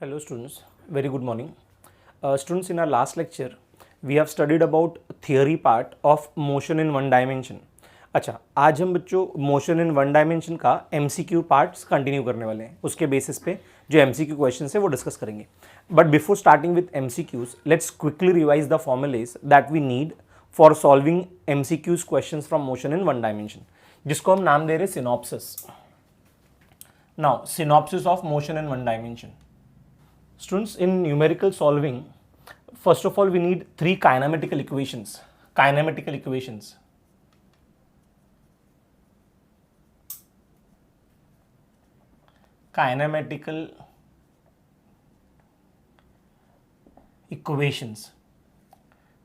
Hello students, very good morning. Students, in our last lecture, we have studied about theory part of motion in one dimension. अच्छा, आज हम बच्चों motion in one dimension का MCQ parts continue करने वाले हैं. उसके basis पे जो MCQ क्वेश्चंस है वो डिस्कस करेंगे. But before starting with MCQs, let's quickly revise the formulas that we need for solving MCQs questions from motion in one dimension, जिसको हम नाम दे रहे synopsis. Now synopsis of motion in one dimension. Students, in numerical solving, first of all we need three kinematical equations. Kinematical equations. Kinematical equations.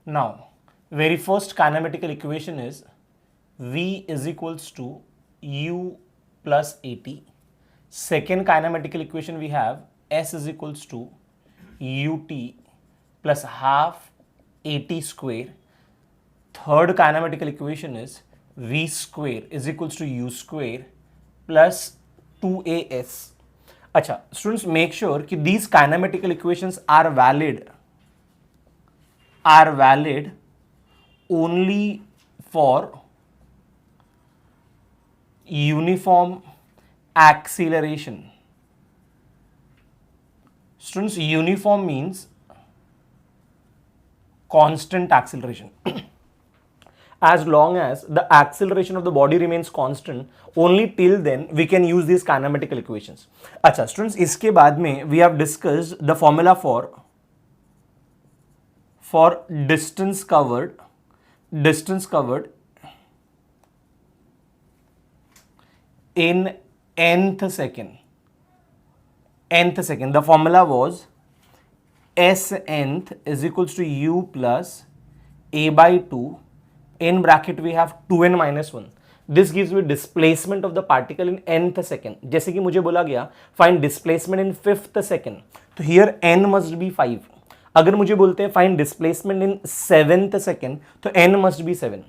Now, very first kinematical equation is V is equals to U plus AT. Second kinematical equation we have S is equals to ut plus half at square. Third kinematical equation is v square is equals to u square plus 2as. अच्छा students, make sure कि these kinematical equations are valid only for uniform acceleration. Students, uniform means constant acceleration. As long as the acceleration of the body remains constant, only till then we can use these kinematical equations. अच्छा students, इसके बाद में we have discussed the formula for distance covered in nth second. The formula was s nth is equals to u plus a by 2. In bracket we have 2n minus 1. This gives me displacement of the particle in nth second. जैसे कि मुझे बोला गया find displacement in fifth second, तो here n must be 5. अगर मुझे बोलते हैं find displacement in seventh second, तो n must be 7.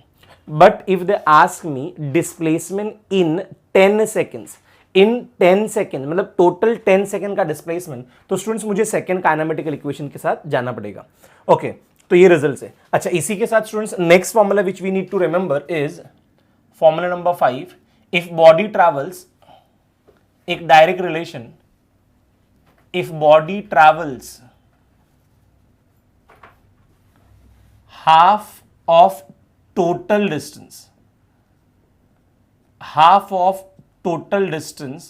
But if they ask me displacement in 10 seconds, in 10 second मतलब टोटल 10 सेकेंड का डिस्प्लेसमेंट, तो स्टूडेंट्स मुझे सेकेंड काइनेमेटिकल इक्वेशन के साथ जाना पड़ेगा. ओके, तो ये रिजल्ट है. अच्छा, इसी के साथ students next formula which we need to remember is formula number 5. If body travels, एक direct relation, if body travels half of total distance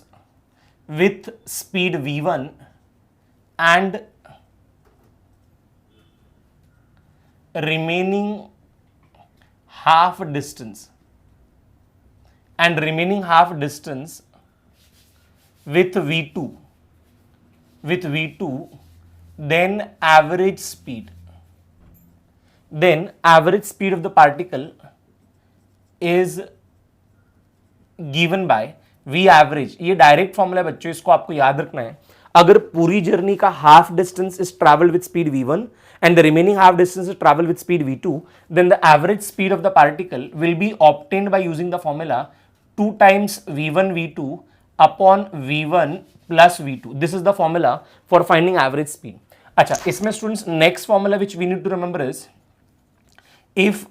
with speed v1 and remaining half distance with v2, then average speed of the particle is given by v average. ये direct formula है बच्चों, इसको आपको याद रखना है. अगर पूरी जर्नी का half distance is travel with speed v1 and the remaining half distance is travel with speed v2, then the average speed of the particle will be obtained by using the formula 2 times v1 v2 upon v1 plus v2. This is the formula for finding average speed. अच्छा, इसमें students next formula which we need to remember is if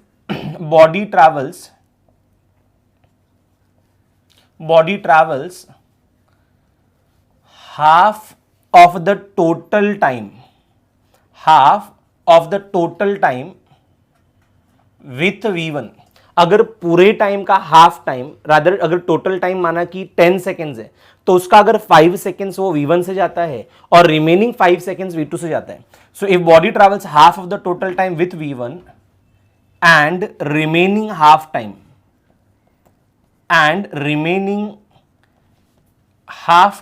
body travels half of the total time with v1. अगर पूरे time का half time, rather अगर total time माना कि 10 seconds है, तो उसका अगर 5 सेकेंड्स वो v1 से जाता है और रिमेनिंग 5 सेकेंड्स v2 से जाता है. So if body travels half of the total time with v1 and remaining half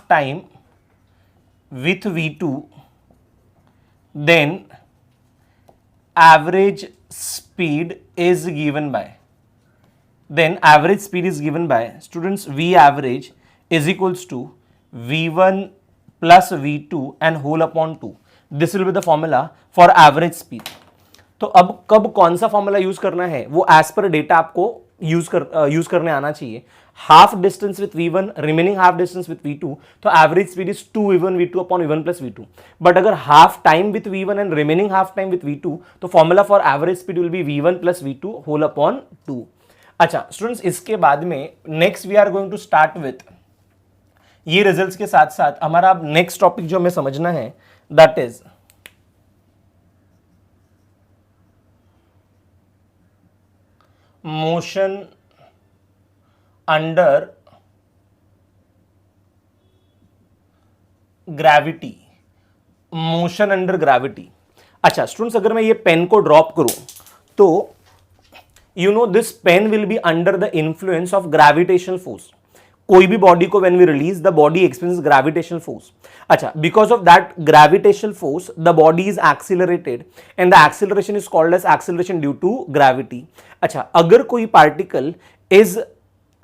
time with v2, then average speed is given by students v average is equals to v1 plus v2 and whole upon 2. this will be the formula for average speed. तो अब कब कौन सा formula use करना है वो as per data आपको use करने आना चाहिए. half distance with v1, remaining half distance with v2, तो average speed is 2 v1 v2 upon v1 plus v2. But अगर half time with v1 and remaining half time with v2, तो formula for average speed will be v1 plus v2 whole upon 2. अच्छा students, इसके बाद में next we are going to start with, ये results के साथ साथ हमारा अब नेक्स्ट टॉपिक जो हमें समझना है that is motion under gravity. Motion under gravity. अच्छा स्टूडेंट्स, अगर मैं ये पेन को ड्रॉप करूं तो you know this pen will be under the influence of gravitational force. कोई भी बॉडी को when we release the body experience gravitational force. अच्छा, because of that gravitational force the body is accelerated and the acceleration is called as acceleration due to gravity. अच्छा, अगर कोई particle is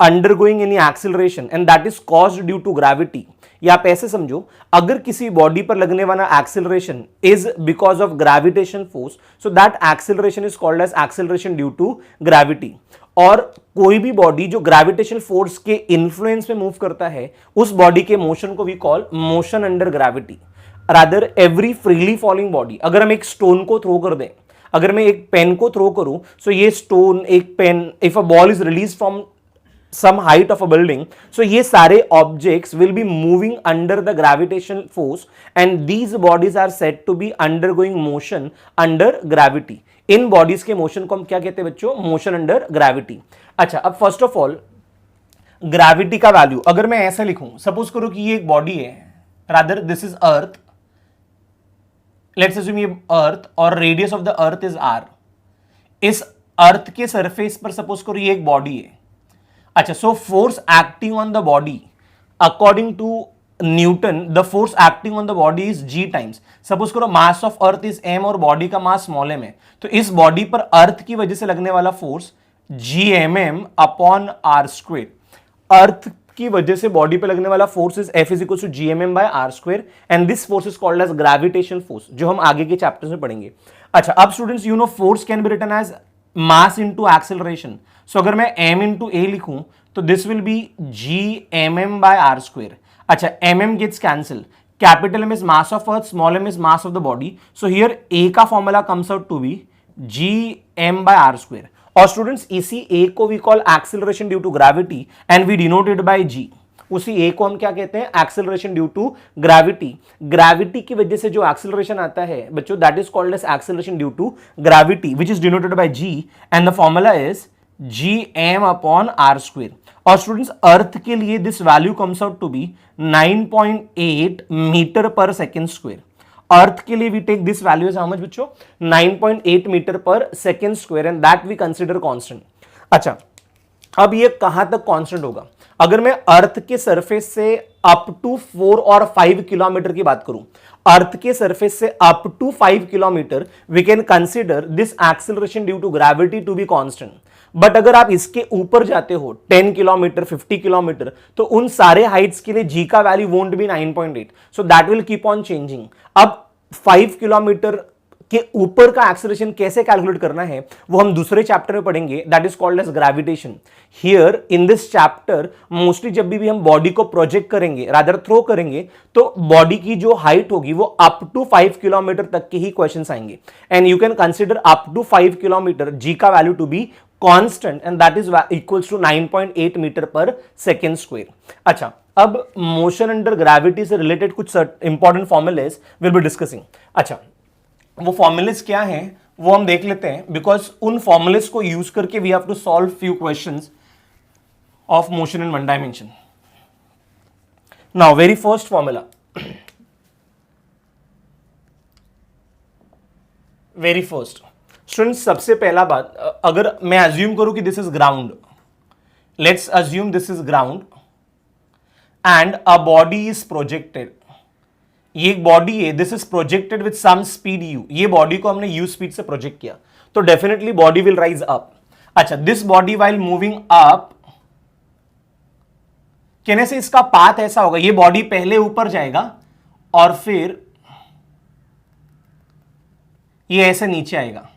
undergoing any acceleration and that is caused due to gravity, या आप ऐसे समझो, अगर किसी body पर लगने वाला acceleration is because of gravitation force, so that acceleration is called as acceleration due to gravity. और कोई भी बॉडी जो ग्रेविटेशन फोर्स के इन्फ्लुएंस में मूव करता है, उस बॉडी के मोशन को we call motion under gravity. Rather every freely falling body, अगर हम एक स्टोन को थ्रो कर दें, अगर मैं एक पेन को थ्रो करूं, सो ये स्टोन, एक pen, if a ball is release from some height of a building, so ये सारे objects will be moving under the gravitational force and these bodies are said to be undergoing motion under gravity. In bodies के motion को हम क्या कहते हैं बच्चों? motion under gravity. अच्छा, अब first of all gravity का value अगर मैं ऐसा लिखूं, suppose करो कि ये एक body है, rather this is earth, let's assume ये earth और radius of the earth is r. इस earth के surface पर suppose करो ये एक body है. अच्छा, so force acting on the body according to Newton, the force acting on the body is g times. Suppose करो mass of earth is m और बॉडी का मास स्मॉल m है, तो इस बॉडी पर अर्थ की वजह से लगने वाला force gmm upon r square. Earth की वजह से बॉडी पे लगने वाला force is F is equal to gmm by r square and this force is called as gravitational force, जो हम आगे के चैप्टर्स में पढ़ेंगे. अच्छा, अब students you know force can be written as mass into acceleration. So अगर मैं m इंटू a लिखूं तो this will be gmm by r square. अच्छा, mm gets cancel, capital M is mass of earth, small m is mass of the body, so here a का formula comes out to be gm by r square. और students इसी a को we call acceleration due to gravity and we denoted by g. उसी a को हम क्या कहते हैं? Acceleration due to gravity. Gravity की वजह से जो एक्सेलरेशन आता है बच्चों, that is called as acceleration due to gravity which is denoted by g and the formula is gm upon r square. और स्टूडेंट्स अर्थ के लिए this value comes out to be 9.8 metre पर second square. Earth के लिए we take this value as how much बच्चों? 9.8 metre पर second square and that we consider constant. अच्छा, अब ये कहां तक कांस्टेंट होगा? अगर मैं अर्थ के सरफेस से अप टू 4 और 5 किलोमीटर की बात करूं, अर्थ के सरफेस से up to 5 kilometre we can consider this acceleration due to gravity to be constant. But अगर आप इसके ऊपर जाते हो 10 किलोमीटर 50 किलोमीटर, तो उन सारे हाइट्स के लिए जी का value won't be 9.8, so that will keep on changing. अब 5 किलोमीटर के ऊपर का एक्सेलरेशन कैसे कैलकुलेट करना है वो हम दूसरे चैप्टर में पढ़ेंगे, that is called as gravitation. Here in this chapter mostly जब भी हम बॉडी को प्रोजेक्ट करेंगे, रादर थ्रो करेंगे, तो बॉडी की जो हाइट होगी वो अप टू 5 किलोमीटर तक के ही क्वेश्चंस आएंगे and you can consider up to 5 kilometre g का value to be constant and that is equals to 9.8 metre पर सेकेंड स्क्वेयर. अच्छा, अब मोशन अंडर ग्रेविटी से रिलेटेड कुछ important formulas will be discussing. अच्छा, वो फॉर्मूलेज क्या हैं वो हम देख लेते हैं, बिकॉज उन फॉर्मूलेज को यूज करके we have to solve few questions of motion in one dimension. Now very first formula, very first students, सबसे पहला बात, अगर मैं अज्यूम करूं कि this is ground, let's assume this is ground and a body is projected. ये एक body है, this is projected with some speed u. ये बॉडी को हमने u स्पीड से प्रोजेक्ट किया, तो definitely body will rise up. अच्छा, this body while moving up कहने से इसका पाथ ऐसा होगा, ये बॉडी पहले ऊपर जाएगा और फिर ये ऐसे नीचे आएगा.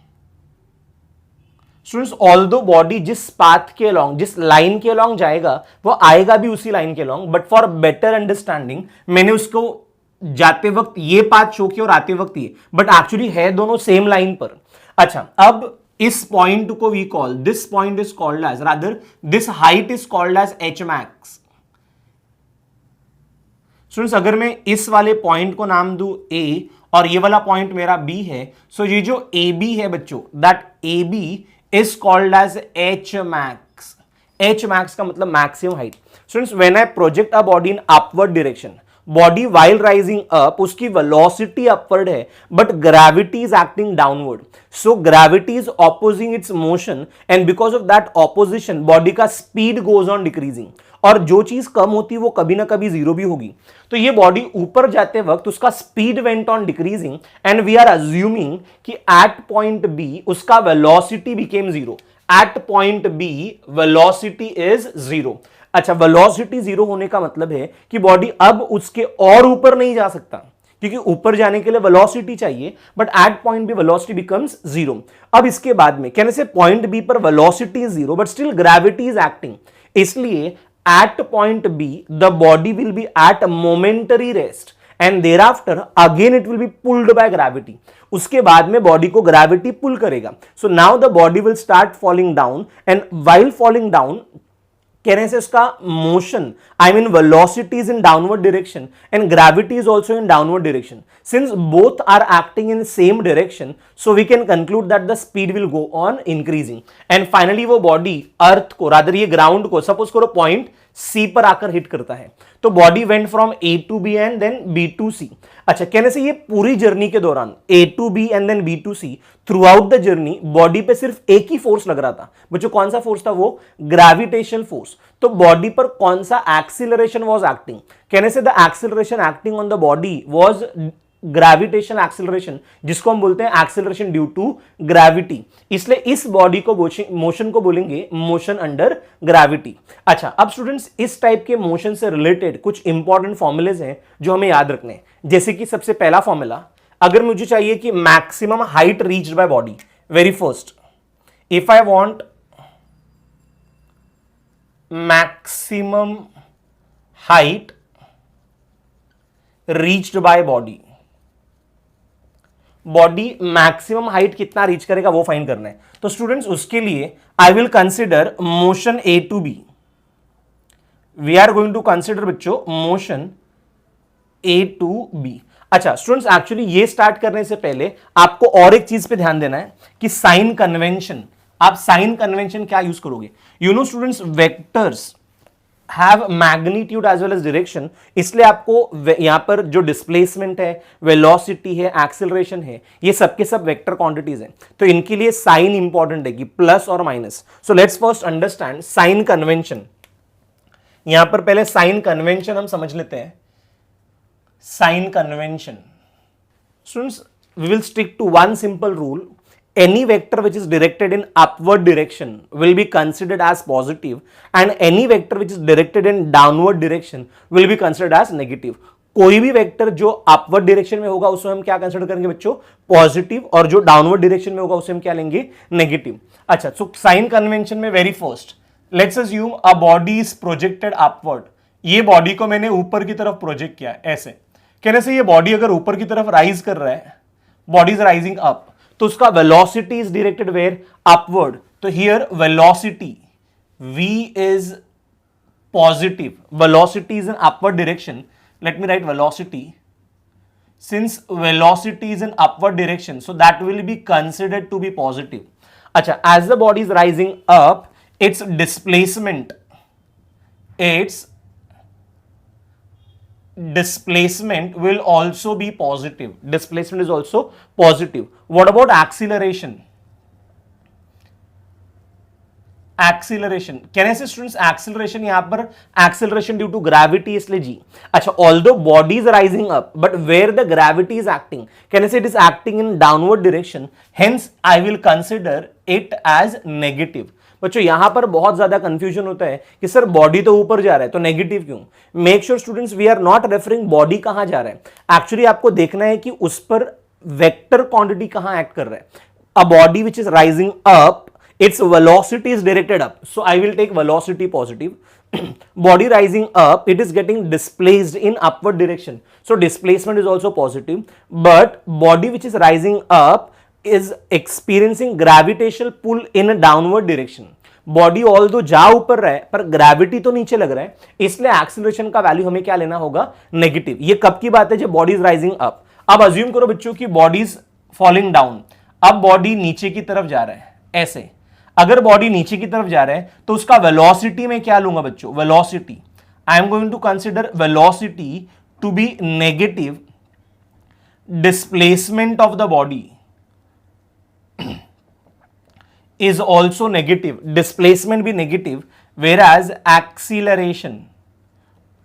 स्टूडेंट्स ऑल्दो बॉडी जिस पाथ के अलॉन्ग, जिस लाइन के अलॉन्ग जाएगा वो आएगा भी उसी लाइन के along, but for better understanding मैंने उसको जाते वक्त ये पाथ शो किया और आते वक्त ये, बट एक्चुअली है दोनों सेम लाइन पर। अच्छा, अब इस पॉइंट को we call, this point is called as, rather this height is called as H max. Students अगर मैं इस वाले पॉइंट को नाम दूं A और ये वाला पॉइंट मेरा B है, सो ये जो AB है बच्चों, that AB is called as H max. H max का मतलब maximum height. Students when I project a body in upward direction, body while rising up, उसकी वेलोसिटी अपवर्ड है but gravity is acting downward, so gravity is opposing its motion and because of that opposition body का speed goes on decreasing, और जो चीज कम होती है वो कभी ना कभी जीरो भी होगी। तो ये बॉडी ऊपर जाते वक्त उसका speed went on decreasing and we are assuming कि एट पॉइंट बी उसका velocity became zero. At point B velocity is zero. अच्छा, वेलोसिटी जीरो होने का मतलब है कि बॉडी अब उसके और ऊपर नहीं जा सकता, क्योंकि ऊपर जाने के लिए वेलोसिटी चाहिए, but at point B velocity becomes zero. अब इसके बाद में कहने से पॉइंट बी पर velocity is zero but still gravity is acting, इसलिए at point B the body will be at a momentary rest and thereafter again it will be pulled by gravity। उसके बाद में बॉडी को gravity पुल करेगा। so now the body will start falling down and while falling down कहने से उसका motion, I mean velocity is in downward direction and gravity is also in downward direction. Since both are acting in same direction, so we can conclude that the speed will go on increasing and finally वो body earth को, rather ये ground को, suppose करो point सी पर आकर hit करता है, तो body went from A to B and then B to C. अच्छा, कहने से ये पूरी जर्नी के दौरान A to B and then B to C, throughout the journey body पे सिर्फ एक ही फोर्स लग रहा था बच्चों। कौन सा फोर्स था वो? Gravitational force. तो बॉडी पर कौन सा एक्सीलरेशन वाज एक्टिंग? कहने से the acceleration acting on the body was gravitational acceleration, जिसको हम बोलते हैं एक्सीलरेशन ड्यू टू ग्रेविटी। इसलिए इस बॉडी को मोशन को बोलेंगे मोशन अंडर ग्रेविटी। अच्छा, अब स्टूडेंट्स इस टाइप के मोशन से रिलेटेड कुछ इंपॉर्टेंट फॉर्मूलेज हैं जो हमें याद रखने हैं। जैसे कि सबसे पहला फॉर्मूला, अगर मुझे चाहिए कि maximum height reached by body, very first, if I want maximum height reached by body, body maximum height कितना रीच करेगा वो फाइंड करना है। तो स्टूडेंट्स उसके लिए I will consider motion A to B. We are going to consider बच्चों motion A to B. अच्छा स्टूडेंट्स, एक्चुअली ये स्टार्ट करने से पहले आपको और एक चीज पे ध्यान देना है कि साइन कन्वेंशन, आप साइन कन्वेंशन क्या यूज करोगे? You know students, vectors have magnitude as well as direction, इसलिए आपको यहां पर जो डिस्प्लेसमेंट है, वेलोसिटी है, एक्सेलरेशन है, ये सब के सब वेक्टर क्वांटिटीज हैं। तो इनके लिए साइन इंपॉर्टेंट है कि प्लस और minus. So let's first understand sign convention. यहां पर पहले साइन कन्वेंशन हम समझ लेते हैं। Sign convention, students we will stick to one simple rule, any vector which is directed in upward direction will be considered as positive and any vector which is directed in downward direction will be considered as negative। कोई भी vector जो upward direction में होगा उसको हम क्या consider करेंगे बच्चों? पॉजिटिव, और जो डाउनवर्ड डायरेक्शन में होगा उसे हम क्या लेंगे? नेगेटिव। अच्छा, सो साइन कन्वेंशन में very first let's assume a body is projected upward. ये बॉडी को मैंने ऊपर की तरफ प्रोजेक्ट किया ऐसे, कहने से ये बॉडी अगर ऊपर की तरफ राइज कर रहा है, बॉडी इज राइजिंग अप, तो उसका velocity is directed where? Upward. तो here velocity v is positive, velocity is in upward direction, let me write velocity, since velocity is in upward direction so that will be considered to be positive. अच्छा, as the body is rising up, its displacement, displacement will also be positive. Displacement is also positive. What about acceleration? Acceleration, कहने से students acceleration यहां पर acceleration due to gravity, इसलिए g. अच्छा, although body is rising up but where the gravity is acting, कहने से it is acting in downward direction, hence I will consider it as negative. बच्चों यहां पर बहुत ज्यादा कंफ्यूजन होता है कि सर बॉडी तो ऊपर जा रहा है तो नेगेटिव क्यों? Make sure students we are not referring body कहां जा रहा है, एक्चुअली आपको देखना है कि उस पर वेक्टर क्वांटिटी कहां एक्ट कर रहा है। A body which is rising up its velocity is directed up, so I will take velocity positive. Body rising up, it is getting displaced in upward direction, so displacement is also positive. But body which is rising up is experiencing gravitational pull in a downward direction. Body all दो जा ऊपर रहा है पर gravity तो नीचे लग रहा है, इसलिए एक्सीलरेशन का वैल्यू हमें क्या लेना होगा, नेगेटिव. ये कब की बात है, जब बॉडी इज राइजिंग अप. अब अज्यूम करो बच्चों की बॉडी इज फॉलिंग डाउन, अब बॉडी नीचे की तरफ जा रहा है ऐसे. अगर बॉडी नीचे की तरफ जा रहा है तो उसका वेलोसिटी में क्या लूंगा बच्चों, velocity I am going to consider velocity to be negative displacement of the body is also negative, displacement be negative, whereas acceleration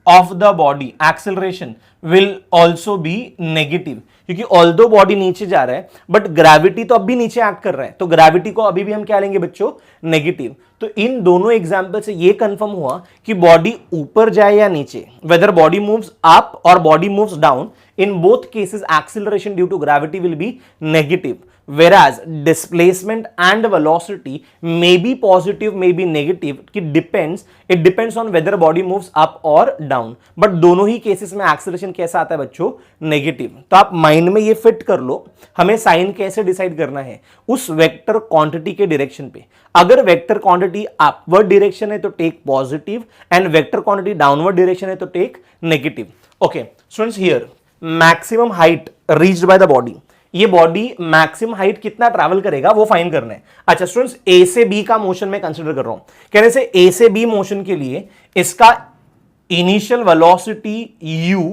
of the body, acceleration will also be negative. क्योंकि although body नीचे जा रहा है but gravity तो अब भी नीचे act कर रहा है, तो ग्रेविटी को अभी भी हम क्या लेंगे बच्चों, नेगेटिव. तो इन दोनों एग्जांपल से ये कंफर्म हुआ कि बॉडी ऊपर जाए या नीचे, वेदर बॉडी मूव्स अप और body moves down, in both cases acceleration due to gravity will be negative, whereas displacement and velocity may be positive may be negative, it depends on whether body moves up or down, but दोनों ही cases में acceleration कैसा आता है बच्चों, negative. तो आप mind में ये फिट कर लो, हमें साइन कैसे डिसाइड करना है, उस वेक्टर क्वांटिटी के डायरेक्शन पे. अगर वेक्टर क्वांटिटी अपवर्ड डायरेक्शन है तो take positive, and vector quantity downward direction है तो take negative. Okay students, here maximum height reached by the body, ये बॉडी मैक्सिमम हाइट कितना ट्रैवल करेगा वो फाइंड करना है. अच्छा स्टूडेंट्स, ए से बी का मोशन में कंसीडर कर रहा हूं. कहने से ए से बी मोशन के लिए इसका initial velocity u,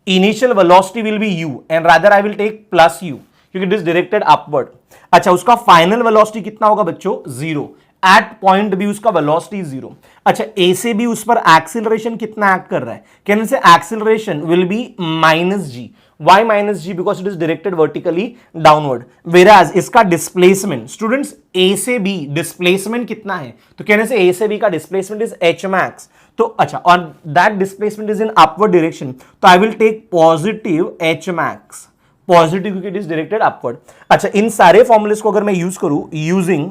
initial velocity will be u and rather I will take plus u क्योंकि इट इज डायरेक्टेड अपवर्ड. अच्छा, उसका फाइनल वेलोसिटी कितना होगा बच्चों, 0. एट पॉइंट बी उसका वेलोसिटी 0. अच्छा, ए से बी उस पर एक्सीलरेशन कितना एक्ट कर रहा है, कहने से acceleration will be -g. Why -g? Because it is directed vertically downward. Whereas इसका डिस्प्लेसमेंट, स्टूडेंट्स ए से बी डिस्प्लेसमेंट कितना है, तो कहने से ए से बी का डिस्प्लेसमेंट इज h max. तो अच्छा, और that displacement is in upward direction, तो I will take positive h max, positive क्योंकि इट इज डायरेक्टेड अपवर्ड. अच्छा, इन सारे फॉर्मुलेस को अगर मैं यूज करूं using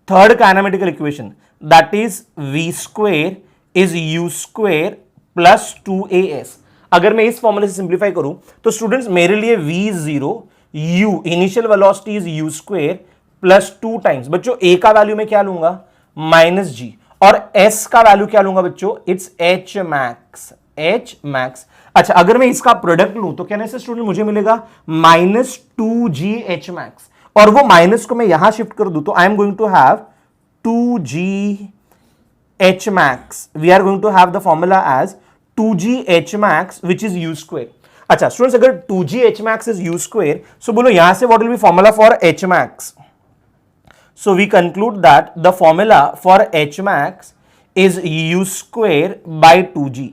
third kinematical equation, that is v square is u square plus 2as. अगर मैं इस फॉर्मूले से सिंप्लीफाई करूं तो स्टूडेंट्स मेरे लिए v is 0, u initial velocity is u square plus 2 times. बच्चों a का वैल्यू मैं क्या लूंगा, -g, और s का वैल्यू क्या लूंगा बच्चों, it's h max, h max. अच्छा, अगर मैं इसका प्रोडक्ट लूं तो कहने से स्टूडेंट मुझे मिलेगा -2g h max, और वो माइनस को मैं यहां शिफ्ट कर दूं तो I am going to have 2g h max. We are going to have the formula as 2g h max which is u square. अच्छा स्टूडेंट्स, अगर 2g h max is u square, so बोलो यहां से what will be formula for h max? So we conclude that the formula for h max is u square by 2g.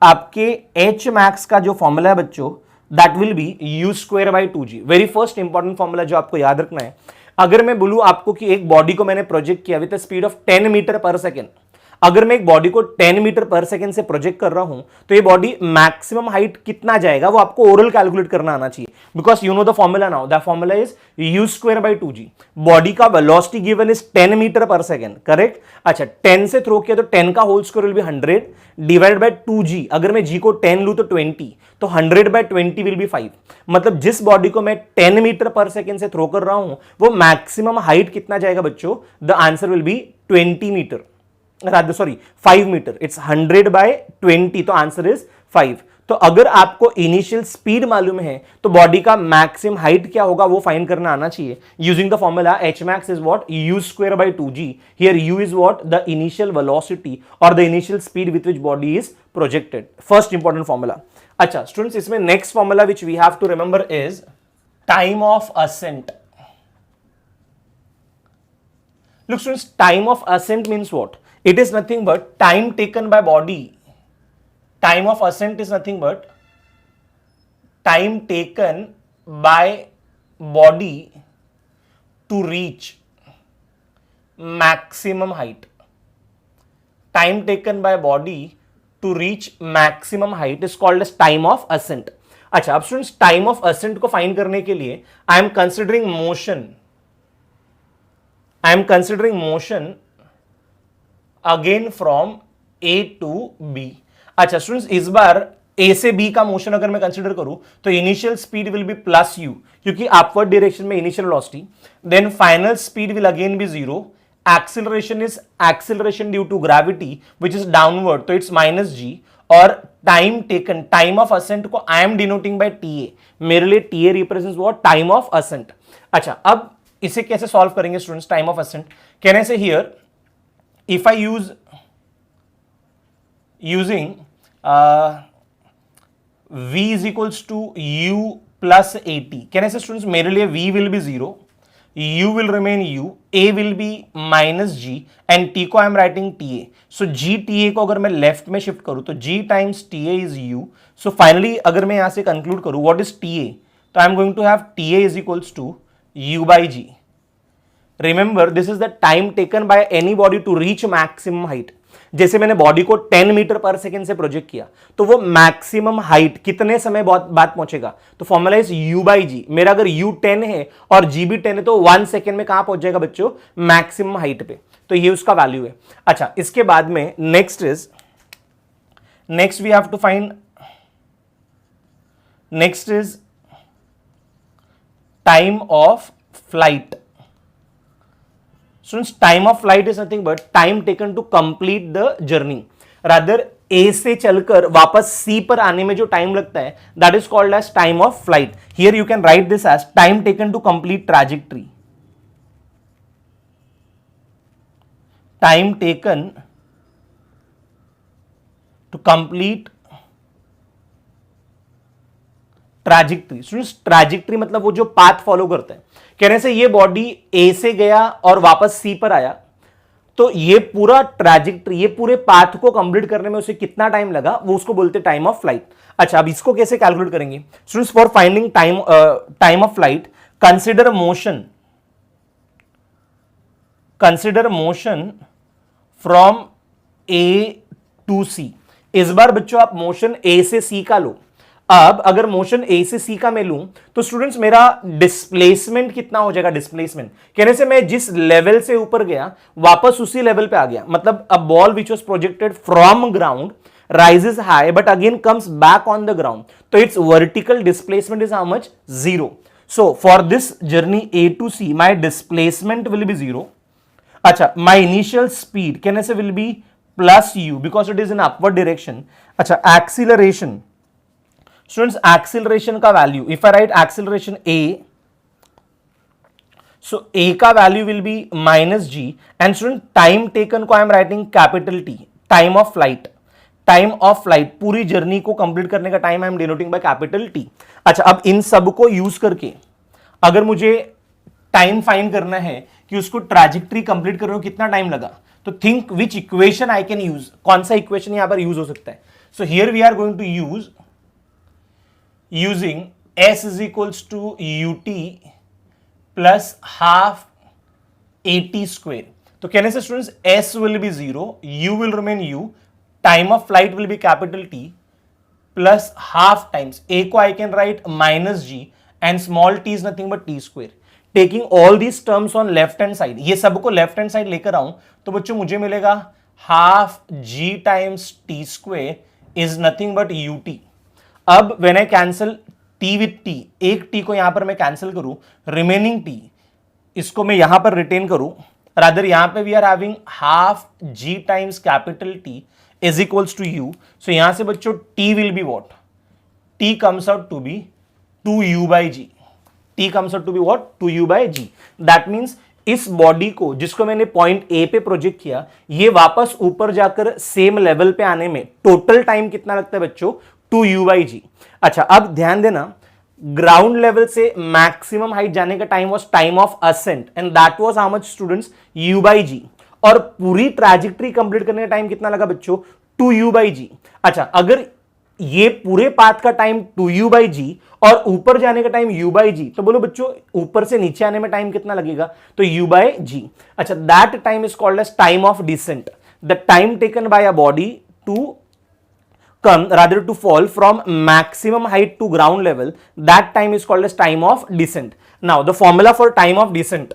आपके h max का जो formula है बच्चों, that will be u square by 2g. Very first important formula जो आपको याद रखना है. अगर मैं बोलूं आपको कि एक बॉडी को मैंने प्रोजेक्ट किया विद स्पीड ऑफ 10 मीटर पर सेकेंड, अगर मैं एक बॉडी को 10 मीटर पर सेकेंड से प्रोजेक्ट कर रहा हूं तो ये बॉडी मैक्सिमम हाइट कितना जाएगा वो आपको ओरल कैलकुलेट करना आना चाहिए, because you know the formula now. The formula is u square by 2g. Body का वेलोसिटी गिवन इज 10 मीटर पर सेकेंड, करेक्ट. अच्छा, 10 से थ्रो किया तो 10 का whole square will be 100 divided by 2g. अगर मैं g को 10 लूं तो 20, तो 100 बाय 20 विल बी 5. मतलब जिस बॉडी को मैं 10 मीटर पर सेकेंड से थ्रो कर रहा हूं वो मैक्सिमम हाइट कितना जाएगा बच्चों, the answer will be 20 metre, sorry 5 metre. It's 100 by 20, तो आंसर इज 5. तो अगर आपको इनिशियल स्पीड मालूम है तो बॉडी का मैक्सिमम हाइट क्या होगा वो फाइंड करना आना चाहिए using the formula h max is what, u square by 2g. Here u is what, the initial velocity और the initial speed with which body is projected. First important formula. अच्छा students, इसमें next formula which we have to remember is time of ascent. Look students, time of ascent means what? It is nothing but time taken by body. Time of ascent is nothing but time taken by body to reach maximum height. Time taken by body to reach maximum height is called as time of ascent. अच्छा, अब students time of ascent को find करने के लिए I am considering motion I am considering motion again from A to B. अच्छा students, इस बार A से B का मोशन अगर मैं कंसिडर करूं तो initial speed will be plus u, क्योंकि अपवर्ड डायरेक्शन में initial velocity, then final speed will again be zero, acceleration is acceleration due to gravity which is downward, तो इट्स माइनस जी, और time taken, time of ascent को I am denoting by TA, मेरे लिए TA represents what, time of ascent. अच्छा, अब इसे कैसे solve करेंगे स्टूडेंट्स, टाइम ऑफ असेंट, कहने से here if I using v is equals to u plus at, कहने से स्टूडेंट्स मेरे लिए v will be 0, u will remain u, a will be minus g and t को I am writing ta, so g ta को अगर मैं left में shift करूं तो g times ta is u, so finally अगर मैं यहां से कंक्लूड करूं what is ta, तो I am going to have ta is equals to u by g. Remember, this is the time taken by any body to reach maximum height. जैसे मैंने body को 10 metre पर second से project किया तो वो maximum height कितने समय बाद पहुंचेगा, तो फॉर्मूला इज u बाई जी। मेरा अगर u 10 है और g भी 10 है तो 1 सेकेंड में कहां पहुंच जाएगा बच्चों, मैक्सिमम हाइट पे, तो ये उसका वैल्यू है। अच्छा, इसके बाद में next we have to find, next is time of flight. Students, time of flight is nothing but time taken to complete the journey. Rather, A से चलकर वापस C पर आने में जो टाइम लगता है, that is called as time of flight. Here you can write this as time taken to complete trajectory. Time taken to complete trajectory. Students, trajectory मतलब वो जो पाथ फॉलो करता है, कहने से ये बॉडी ए से गया और वापस सी पर आया, तो ये पूरा ट्रैजेक्टरी, ये पूरे पाथ को कंप्लीट करने में उसे कितना टाइम लगा, वो उसको बोलते हैं टाइम ऑफ फ्लाइट। अच्छा, अब इसको कैसे कैलकुलेट करेंगे students, for finding time of flight consider motion from A to C. इस बार बच्चों आप मोशन ए से सी का लो। अब अगर मोशन ए से सी का मैं लूं तो स्टूडेंट्स मेरा डिस्प्लेसमेंट कितना हो जाएगा, डिस्प्लेसमेंट कहने से मैं जिस लेवल से ऊपर गया वापस उसी लेवल पे आ गया, मतलब a ball which was projected from ground rises high but again comes back on the ground, so its vertical displacement is how much, 0. So for this journey A to C my displacement will be 0. अच्छा, my initial speed कहने से will be plus u because it is in upward direction. अच्छा, acceleration, students acceleration का value, if I write acceleration a, so a का value will be minus g, and student time taken को I am writing capital T, time of flight, time of flight पूरी journey को complete करने का time I am denoting by capital T. अच्छा, अब इन सब को यूज करके अगर मुझे टाइम फाइंड करना है कि उसको ट्रैजेक्टरी कंप्लीट करने में कितना टाइम लगा, तो think which equation I can use, कौन सा इक्वेशन यहां पर यूज हो सकता है। So here we are going to use using s is equals to ut plus half at square, तो कहने से students s will be 0, u will remain u, time of flight will be capital T plus half times a को I can write minus g and small t is nothing but t square. Taking all these terms on left hand side, ये सबको left hand side लेकर आऊं तो बच्चों मुझे मिलेगा half g times t square is nothing but ut. अब when I cancel t with t, एक t को यहां पर मैं कैंसिल करूं, रिमेनिंग t इसको मैं यहां पर रिटेन करूं, रादर यहां पे we are having half g times capital T is equals to u. So यहां से बच्चों t will be what, t comes out to be 2u by g, t comes out to be what, 2u by g. That means इस body को जिसको मैंने point A पे project किया, ये वापस ऊपर जाकर सेम लेवल पे आने में टोटल टाइम कितना लगता है बच्चों, 2u बाई जी। अच्छा, अब ध्यान देना, ग्राउंड लेवल से मैक्सिमम हाइट जाने का time was time of ascent and that was how much students, u by g, और पूरी ट्रैजेक्टरी कंप्लीट करने का टाइम कितना लगा बच्चों, 2u बाई जी। अच्छा, अगर ये पूरे पाथ का टाइम 2u बाई जी और ऊपर जाने का टाइम u बाई जी, तो बोलो बच्चों ऊपर से नीचे आने में टाइम कितना लगेगा, तो u बाई जी। अच्छा, that time is called as time of descent, the time taken by a body to come rather to fall from maximum height to ground level, that time is called as time of descent. Now the formula for time of descent,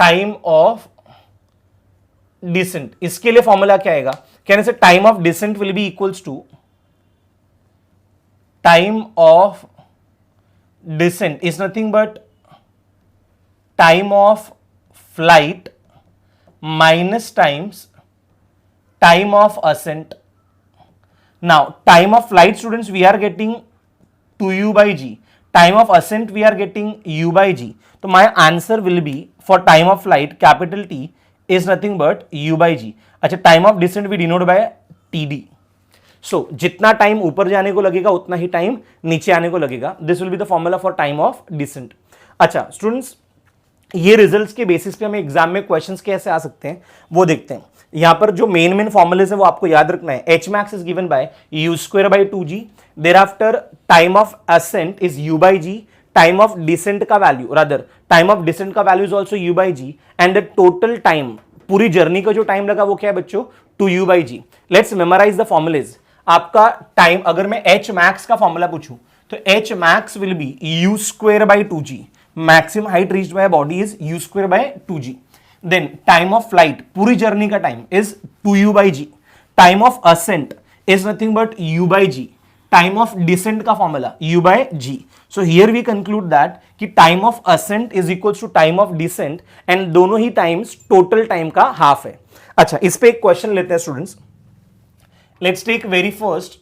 time of descent, इसके लिए formula क्या आएगा, कहने से time of descent will be equals to time of descent is nothing but time of flight minus times time of ascent. Now time of flight, students, we are getting 2u by g, time of ascent we are getting u by g. So my answer will be for time of flight capital T is nothing but u by g. अच्छा, time of descent we denote by td. So जितना time ऊपर जाने को लगेगा उतना ही time नीचे आने को लगेगा. This will be the formula for time of descent. अच्छा स्टूडेंट्स, ये रिजल्ट्स के बेसिस पे हमें एग्जाम में क्वेश्चंस कैसे आ सकते हैं वो देखते हैं. यहां पर जो मेन फॉर्मुलेज है वो आपको याद रखना है. H max is given by u square by 2g. Thereafter time of ascent is u by g. Time of descent का value, rather time of descent का value is also u by g. And the total time, पूरी journey का जो time लगा वो क्या है बच्चों, 2u by g. Let's memorise the formulas. आपका टाइम, अगर मैं एच मैक्स का फॉर्मूला पूछूं तो h max will be u square by 2g. Maximum height reached by body is u square by 2g. Then time of flight, पूरी journey का time is 2u by g. Time of ascent is nothing but u by g. Time of descent का formula u by g. So here we conclude that कि time of ascent is equal to time of descent and दोनों ही times total time का half है. अच्छा, इस पे एक क्वेश्चन लेते हैं students. Let's take very first.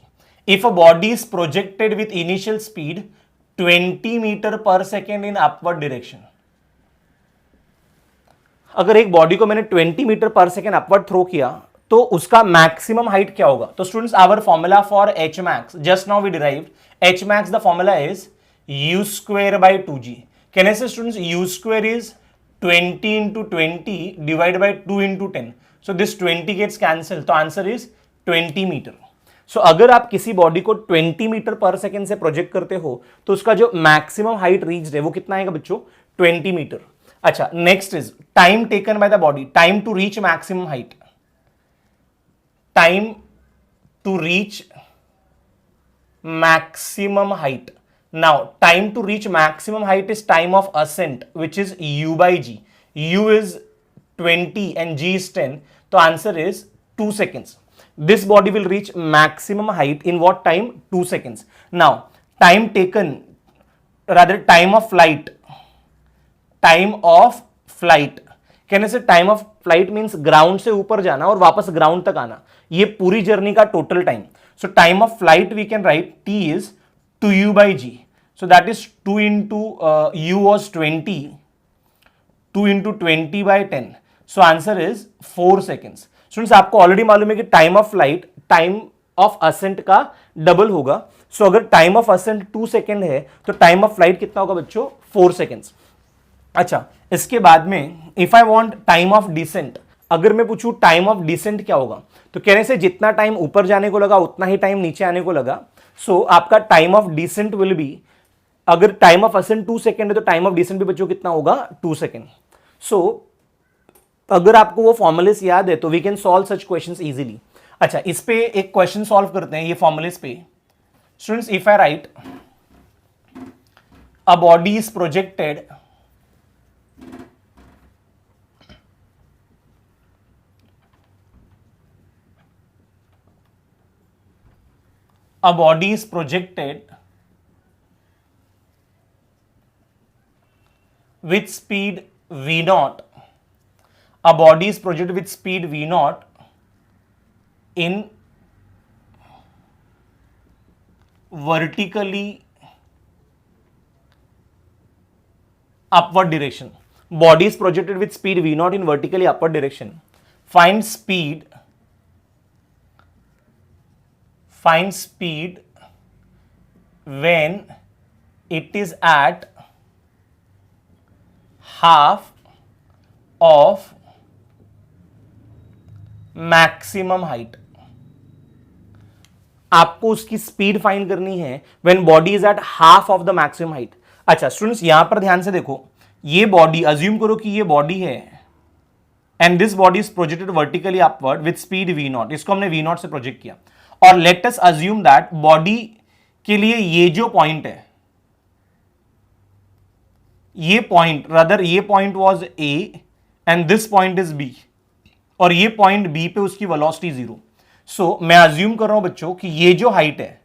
If a body is projected with initial speed 20 metre पर सेकेंड इन अपवर्ड डायरेक्शन. अगर एक बॉडी को मैंने 20 मीटर पर सेकेंड अपवर्ड थ्रो किया तो उसका मैक्सिमम हाइट क्या होगा. तो students, our formula for h max, just now we derived h max, the formula is u square by 2g. कहने से students u square is 20 into 20 divided by 2 into 10. So this 20 gets cancelled. तो answer is 20 metre. सो अगर आप किसी body को 20 metre पर second से project करते हो तो उसका जो मैक्सिमम हाइट रीच्ड है वो कितना आएगा बच्चों, 20 मीटर. अच्छा, next is time taken by the body, time to reach maximum height. Time to reach maximum height. Now time to reach maximum height is time of ascent which is u by g. u is 20 and g is 10. तो answer is 2 seconds. This body will reach maximum height in what time? 2 seconds. Now, time taken, rather time of flight. Time of flight. कहने से time of flight means ground से ऊपर जाना और वापस ground तक आना. ये पूरी जर्नी का total time. So time of flight we can write t is 2u by g. So that is 2 into u was 20. 2 into 20 by 10. So answer is 4 seconds. Students, आपको ऑलरेडी मालूम है कि time of flight time of ascent का double होगा. So अगर time of ascent 2 second है तो time of flight कितना होगा बच्चों, 4 सेकेंड्स. अच्छा, इसके बाद में if I want time of descent, अगर मैं पूछूं टाइम ऑफ डिसेंट क्या होगा तो कहने से जितना टाइम ऊपर जाने को लगा उतना ही टाइम नीचे आने को लगा. सो आपका time of descent will be, अगर टाइम ऑफ असेंट 2 सेकेंड है तो टाइम ऑफ डिसेंट भी बच्चों कितना होगा, 2 सेकेंड. सो अगर आपको वो फॉर्मुलेस याद है तो we can solve such questions easily. अच्छा, इस पे एक क्वेश्चन सॉल्व करते हैं ये फॉर्मुलेस पे. Students, if I right a body is projected a body is projected with speed v naught. A body is projected with speed v naught in vertically upward direction. Body is projected with speed v naught in vertically upward direction. Find speed when it is at half of maximum height. आपको उसकी speed find करनी है when body is at half of the maximum height. अच्छा students, यहां पर ध्यान से देखो, ये बॉडी अज्यूम करो कि ये बॉडी है and this body is projected vertically upward with speed v naught. इसको हमने v नॉट से प्रोजेक्ट किया और let us assume that body के लिए ये जो पॉइंट है, ये पॉइंट रादर ये point was a and this point is B, और ये पॉइंट बी पे उसकी वेलोसिटी 0। सो मैं अज्यूम कर रहा हूं बच्चों कि ये जो हाइट है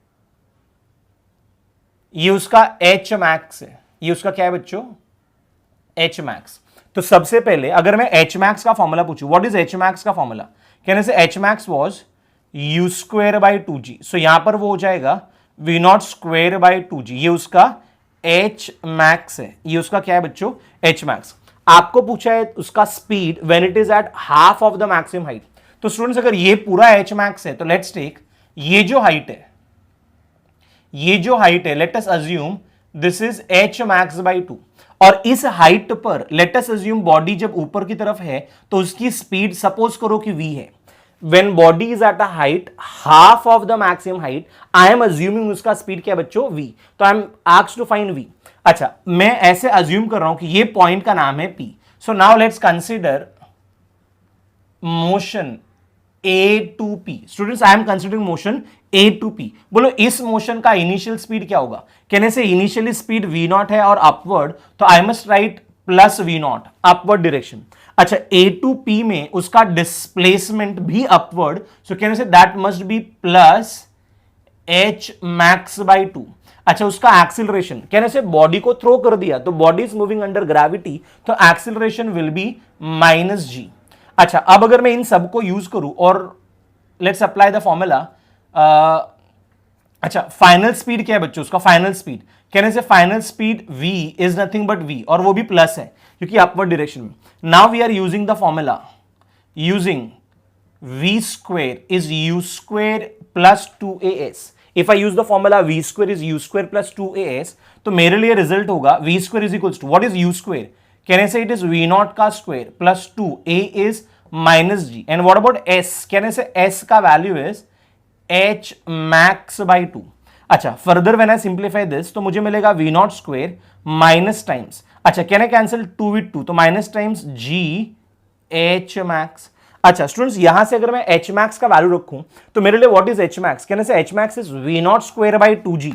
ये उसका एच मैक्स है। ये उसका क्या है बच्चों? H max. तो सबसे पहले अगर मैं एच मैक्स का फॉर्मूला पूछूं, व्हाट इज एच मैक्स का फॉर्मूला? कहने से H max was you square by 2g। सो यहां पर वो हो जाएगा we naught square by 2g। ये उसका एच मैक्स है। ये उसका क्या है बच्चों? H max. आपको पूछा है उसका speed when it is at half of the maximum height. तो स्टूडेंट्स अगर ये पूरा एच मैक्स है तो लेट्स टेक ये जो हाइट है, ये जो हाइट है late us assume this is H max by 2, और इस हाइट पर लेट अस अज्यूम बॉडी जब ऊपर की तरफ है तो उसकी स्पीड सपोज करो कि v है। when body is at a height half of the maximum height, I am assuming उसका स्पीड क्या बच्चों? v। तो I am asked to find v। अच्छा, मैं ऐसे अज्यूम कर रहा हूं कि ये पॉइंट का नाम है p। So now let's consider motion a to p। Students I am considering motion a to p। बोलो इस मोशन का इनिशियल स्पीड क्या होगा? कहने से इनिशियली स्पीड v नॉट है और अपवर्ड, तो I must right plus v not, upward direction. अच्छा, a to p में उसका डिस्प्लेसमेंट भी अपवर्ड, सो कहने say that must be plus h max by 2। अच्छा, उसका एक्सिलरेशन कहने से बॉडी को थ्रो कर दिया तो body is moving under gravity, तो acceleration will be minus g। अच्छा, अब अगर मैं इन सबको यूज करूं और लेट्स अप्लाई द फॉर्मूला। अच्छा, फाइनल स्पीड क्या है बच्चों? उसका फाइनल स्पीड कहने से final speed v is nothing but v, और वो भी प्लस है क्योंकि अपवर्ड डायरेक्शन में। Now we are using the formula using v square is u square plus 2as। If I use the formula v square is u square plus 2as, तो मेरे लिए result होगा v square is equals to what is u square? कहने से it is v naught का square plus 2, a is minus g, and what about s? कहने से s का value is h max by 2। अच्छा, further when I simplify this तो मुझे मिलेगा v naught square minus times, अच्छा कहने कैंसिल 2 विद 2, तो minus times g h max. अच्छा स्टूडेंट्स, यहां से अगर मैं h मैक्स का वैल्यू रखूं तो मेरे लिए व्हाट इज h मैक्स? कहने से h max is v naught square by 2g।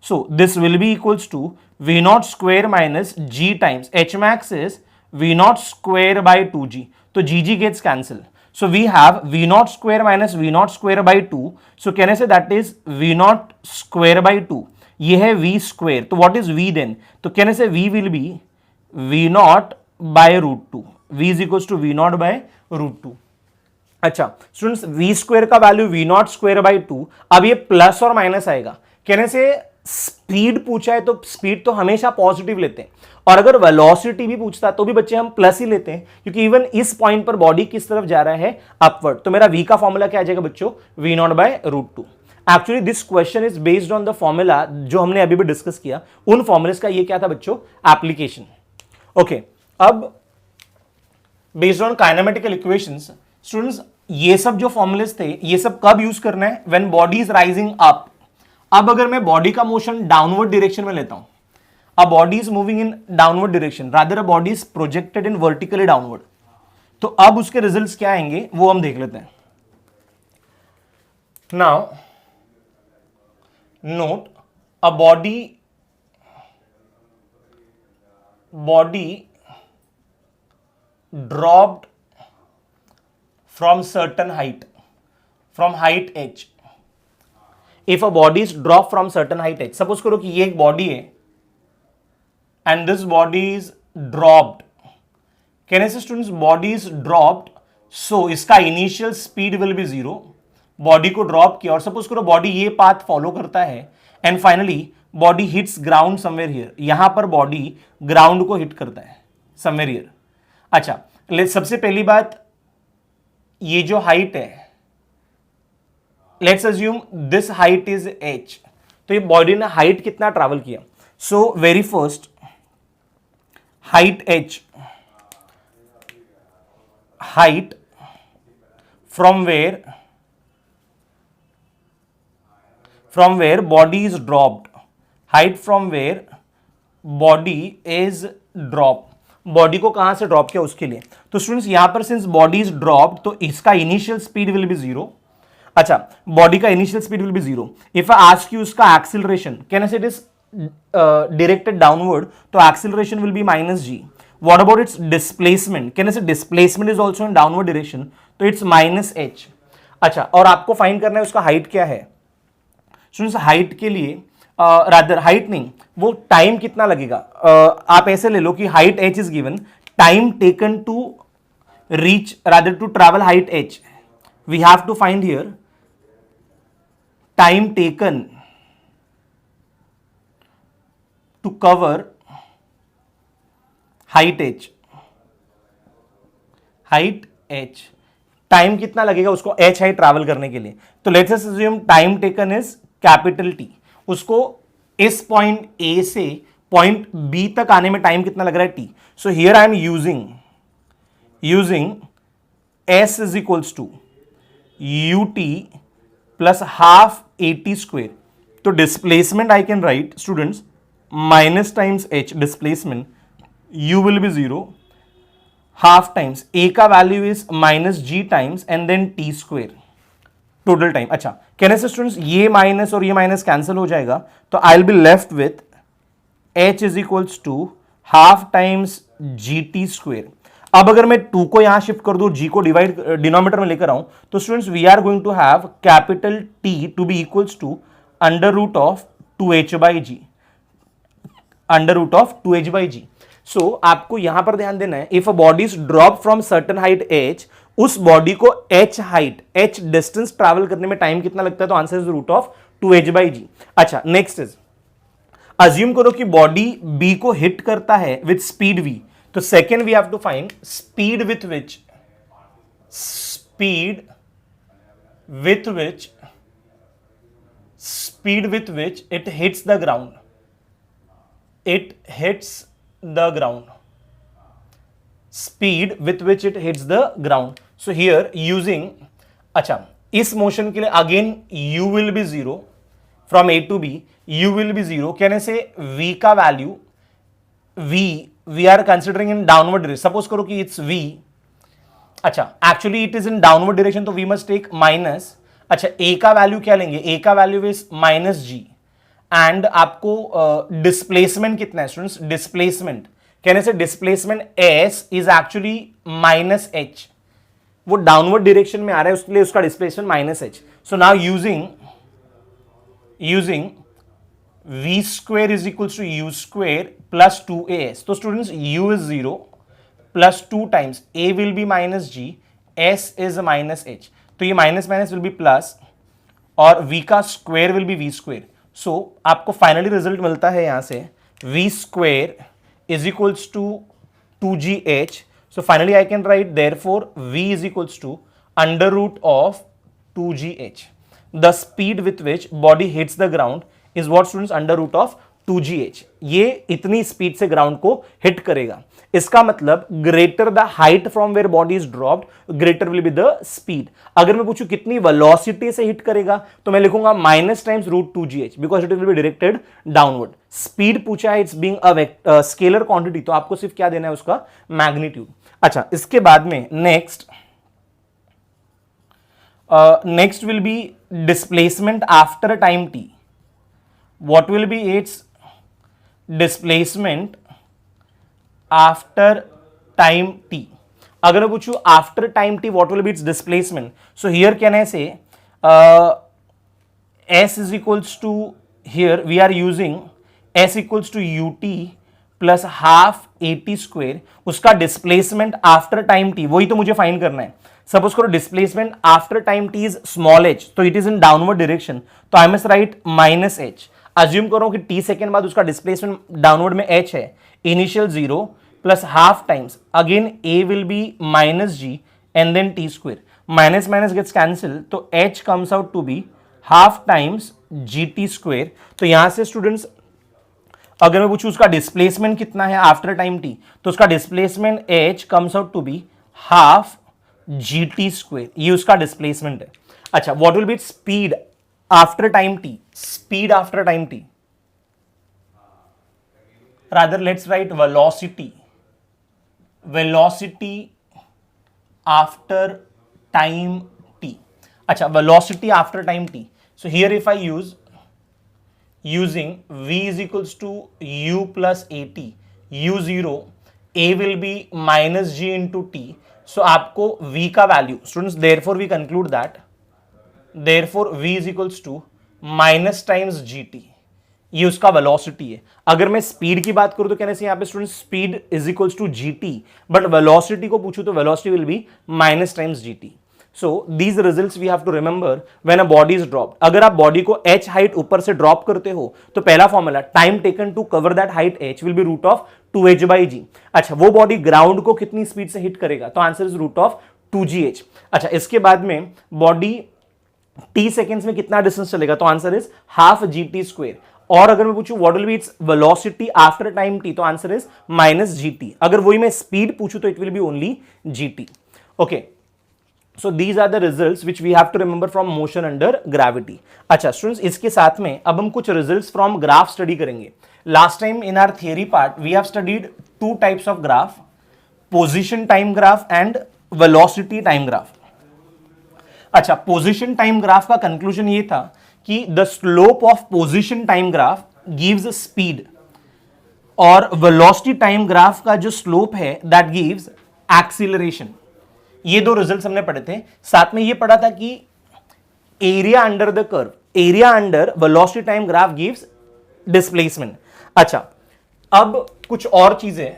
So this will be equals to v naught square minus g times h max is v naught square by 2g. तो g gets cancelled. So we have v naught square minus v naught square by 2. So कहने से that is v naught square by 2. ये है v square. तो what is v then? तो कहने से v will be v naught by root 2. v is equals to v naught by root 2. अच्छा students, v square का value v naught square by 2। अब ये प्लस और माइनस आएगा। कहने से स्पीड पूछा है तो स्पीड तो हमेशा पॉजिटिव लेते हैं, और अगर वेलोसिटी भी पूछता है तो भी बच्चे हम प्लस ही लेते हैं, क्योंकि इवन इस पॉइंट पर बॉडी किस तरफ जा रहा है? अपवर्ड। तो मेरा v का फॉर्मूला क्या आ जाएगा बच्चों? v naught by root 2। Actually this question is based on the formula जो हमने अभी भी डिस्कस किया, उन फॉर्मूलेस का ये क्या था बच्चों? एप्लीकेशन। ओके, अब based on kinematical equations, students ये सब जो फॉर्मूलेस थे ये सब कब यूज करना है? When body is rising up. अब अगर मैं बॉडी का मोशन डाउनवर्ड डायरेक्शन में लेता हूं, अ body is moving in downward direction, rather a body is projected in vertically downward, तो अब उसके रिजल्ट्स क्या आएंगे वो हम देख लेते हैं। Now note, a body dropped from certain height, from height h. If a body is dropped from certain height h, suppose करो कि ये एक बॉडी है and this body is dropped, कहने से स्टूडेंट्स बॉडी इज ड्रॉप्ड, सो इसका initial speed will B 0। Body को drop किया और सपोज करो बॉडी ये पाथ फॉलो करता है and finally body hits ground somewhere here, यहां पर बॉडी ग्राउंड को हिट करता है समवेयर हियर। अच्छा, सबसे पहली बात, ये जो हाइट है, let's assume this height is h, तो ये बॉडी ने हाइट कितना ट्रैवल किया? So very first height h, height from where body is dropped, height from where body is drop, body को कहां से ड्रॉप किया उसके लिए। तो स्टूडेंट्स यहां पर सिंस बॉडी इज ड्रॉप्ड तो इसका इनिशियल स्पीड विल बी 0। अच्छा, बॉडी का initial speed will B 0। If I ask you उसका एक्सिलरेशन, कहने से इट इज डायरेक्टेड डाउनवर्ड, तो acceleration will be minus g। What about its displacement? Can I say displacement is also in downward direction? तो it's minus h. अच्छा, और आपको find करना है उसका हाइट क्या है. स्टूडेंट्स हाइट के लिए रादर हाइट नहीं, वो टाइम कितना लगेगा. आप ऐसे ले लो कि height h is given, time taken to reach rather to travel height h. We have to find here time taken to cover height h. Height h time कितना लगेगा उसको h हाइट ट्रैवल करने के लिए. तो let's assume time taken is capital T. उसको इस point A से पॉइंट B तक आने में टाइम कितना लग रहा है T. So here I am using S is equals to ut plus half AT square. तो displacement I can write students minus times h displacement, u will be 0, half times a का value is minus g times and then t square total time. अच्छा, कहने से students ये minus और ये minus cancel हो जाएगा, तो I will be left with h is equals to half times g t square. अब अगर मैं 2 को यहां शिफ्ट कर दूं, g को डिवाइड डिनोमिनेटर में लेकर आऊं, तो students we are going to have capital T to be equals to under root of 2h by g, under root of 2h by g. So आपको यहां पर ध्यान देना है, if a body is drop from certain height h, उस बॉडी को h height h distance travel करने में टाइम कितना लगता है, तो answer is root of 2h by g. अच्छा, नेक्स्ट इज अज्यूम करो कि बॉडी b को हिट करता है विथ स्पीड v. तो second we have to find speed with which it hits the ground. Speed with which it hits the ground. So here using, अच्छा, इस motion के लिए again u will be 0 from a to b, u will be 0. कहने से v का value we are considering in downward direction. Suppose करो कि it's v. अच्छा, actually it is in downward direction, तो वी मस्ट टेक माइनस. अच्छा, a का value क्या लेंगे, a का value is minus g. And आपको डिस्प्लेसमेंट कितना है स्टूडेंट्स, डिस्प्लेसमेंट कहने से displacement s is actually minus h. वो डाउनवर्ड डायरेक्शन में आ रहा है, उसके लिए उसका displacement minus h. So now using v square is equals to u square plus 2as. तो students u is 0 plus 2 times a will be minus g, s is minus h. तो ये minus minus will be plus और v का square will be v square. So आपको finally result मिलता है यहां से v square is equals to 2gh. So finally I can write therefore v is equals to under root of 2gh. The speed with which body hits the ground is what students, under root of 2gh. ये इतनी speed से ground को hit करेगा. इसका मतलब greater the height from where body is dropped greater will be the speed. अगर मैं पूछूं कितनी वेलोसिटी से हिट करेगा, तो मैं लिखूंगा minus times root 2gh because it will be directed downward. Speed पूछा है, it's being a scalar quantity, तो आपको सिर्फ क्या देना है, उसका मैग्नीट्यूड. अच्छा, इसके बाद में next will be displacement after time t. What will be its displacement after time t? अगर मैं पूछूं after time t what will be its displacement? So here can I say s is equals to, here we are using s equals to ut plus half at square. उसका displacement after time t वही तो मुझे find करना है. Suppose करो displacement after time t is small h, तो it is in downward direction, तो I must write minus h. Assume करो कि t सेकेंड बाद उसका डिस्प्लेसमेंट डाउनवर्ड में h है, initial 0 plus half times again a will be minus g and then t square. Minus minus gets cancel, तो h comes out to be half times gt square. तो यहां से students अगर मैं पूछूं उसका डिस्प्लेसमेंट कितना है आफ्टर टाइम t, तो उसका displacement h comes out to be half gt square. ये उसका डिस्प्लेसमेंट है. अच्छा, what will be speed after time t? Speed after time t, rather let's write velocity after time t. अच्छा, velocity after time t. So here if I using v is equals to u plus at, u 0 a will be minus g into t. So आपको v का value students, therefore we conclude that therefore v is equals to minus times gt, ये उसका velocity है. अगर मैं speed की बात करूं तो कहने से यहां पे student speed is equals to gt, but velocity को पूछूं तो velocity will be minus times gt. So these results we have to remember when a body is dropped. अगर आप बॉडी को h हाइट ऊपर से ड्रॉप करते हो तो पहला formula time taken to cover that height h will be root of 2h by g. अच्छा, वो बॉडी ग्राउंड को कितनी स्पीड से हिट करेगा, तो answer is root of 2gh. अच्छा, इसके बाद में बॉडी t सेकेंड्स में कितना डिस्टेंस चलेगा, तो answer is half gt square. और अगर मैं पूछूं what will B its velocity after time t, तो आंसर इज माइनस gt. अगर वही मैं स्पीड पूछूं तो it will B only gt. Okay, so these are the results which we have to remember from motion under gravity. अच्छा students, इसके साथ में अब हम कुछ results from graph study करेंगे. Last time in our theory part we have studied two types of graph, position time graph and velocity time graph. अच्छा, position time graph का conclusion ये था कि the slope of position time graph gives speed और velocity time graph का जो slope है that gives acceleration. ये दो रिजल्ट्स हमने पढ़े थे. साथ में ये पढ़ा था कि area under the curve, area under velocity time graph gives displacement. अच्छा, अब कुछ और चीजें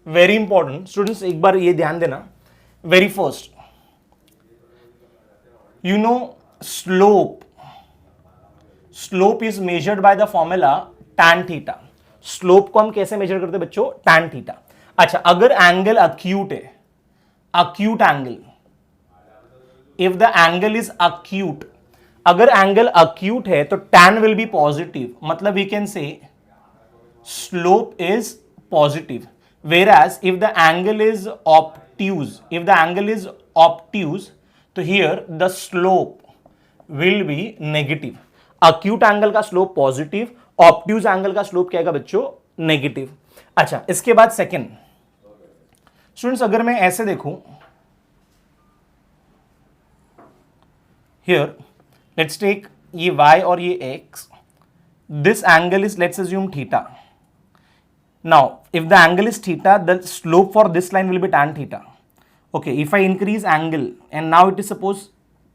वेरी इंपॉर्टेंट स्टूडेंट्स, एक बार ये ध्यान देना. Very first, you know slope, slope is measured by the formula tan theta. Slope को हम कैसे मेजर करते हैं बच्चों, tan थीटा. अच्छा, अगर एंगल अक्यूट है, acute angle, if the angle is acute, अगर एंगल अक्यूट है तो tan विल बी पॉजिटिव, मतलब we can say slope is positive. Whereas if the angle is obtuse, if the angle is obtuse, तो here the slope will be negative. Acute angle का slope positive, obtuse angle का slope क्या है बच्चों, negative. अच्छा, इसके बाद second students, अगर मैं ऐसे देखूं, हियर लेट्स टेक ये y और ये x, this angle is let's assume theta. Now if the angle is theta, the slope for this line will be tan theta. Okay, if I increase angle and now it is suppose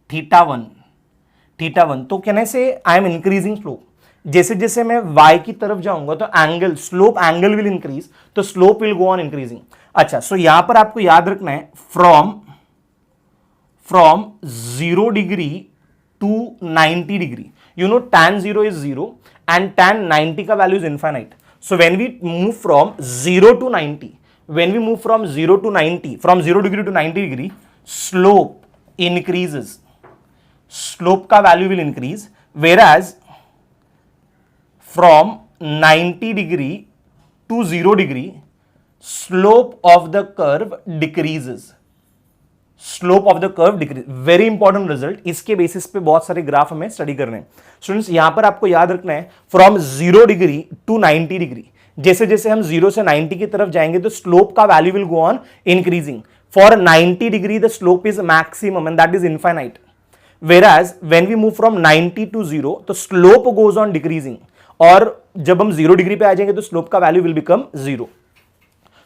theta 1, तो कहने से I M increasing slope. जैसे जैसे मैं y की तरफ जाऊंगा तो angle, slope angle will increase, तो slope will go on increasing. अच्छा, सो यहां पर आपको याद रखना है from 0 degree to 90 degree. You know tan 0 is 0 and tan 90 का value is infinite. So when we move from 0 to 90, when we move from 0 to 90, from 0 degree to 90 degree, slope increases, slope का value will increase. Where as from 90 degree to 0 degree, slope of the curve decreases. Slope of the curve decreases. Very important result. इसके basis पे बहुत सारे graph हमें study करने हैं. Students, यहां पर आपको याद रखना है from 0 degree to 90 degree. जैसे जैसे हम 0 से 90 की तरफ जाएंगे तो स्लोप का value will go on increasing. For 90 degree the slope is maximum and that is infinite. Whereas when we move from 90 to 0, तो slope goes on decreasing. और जब हम 0 डिग्री पे आ जाएंगे तो स्लोप का वैल्यू विल बिकम 0.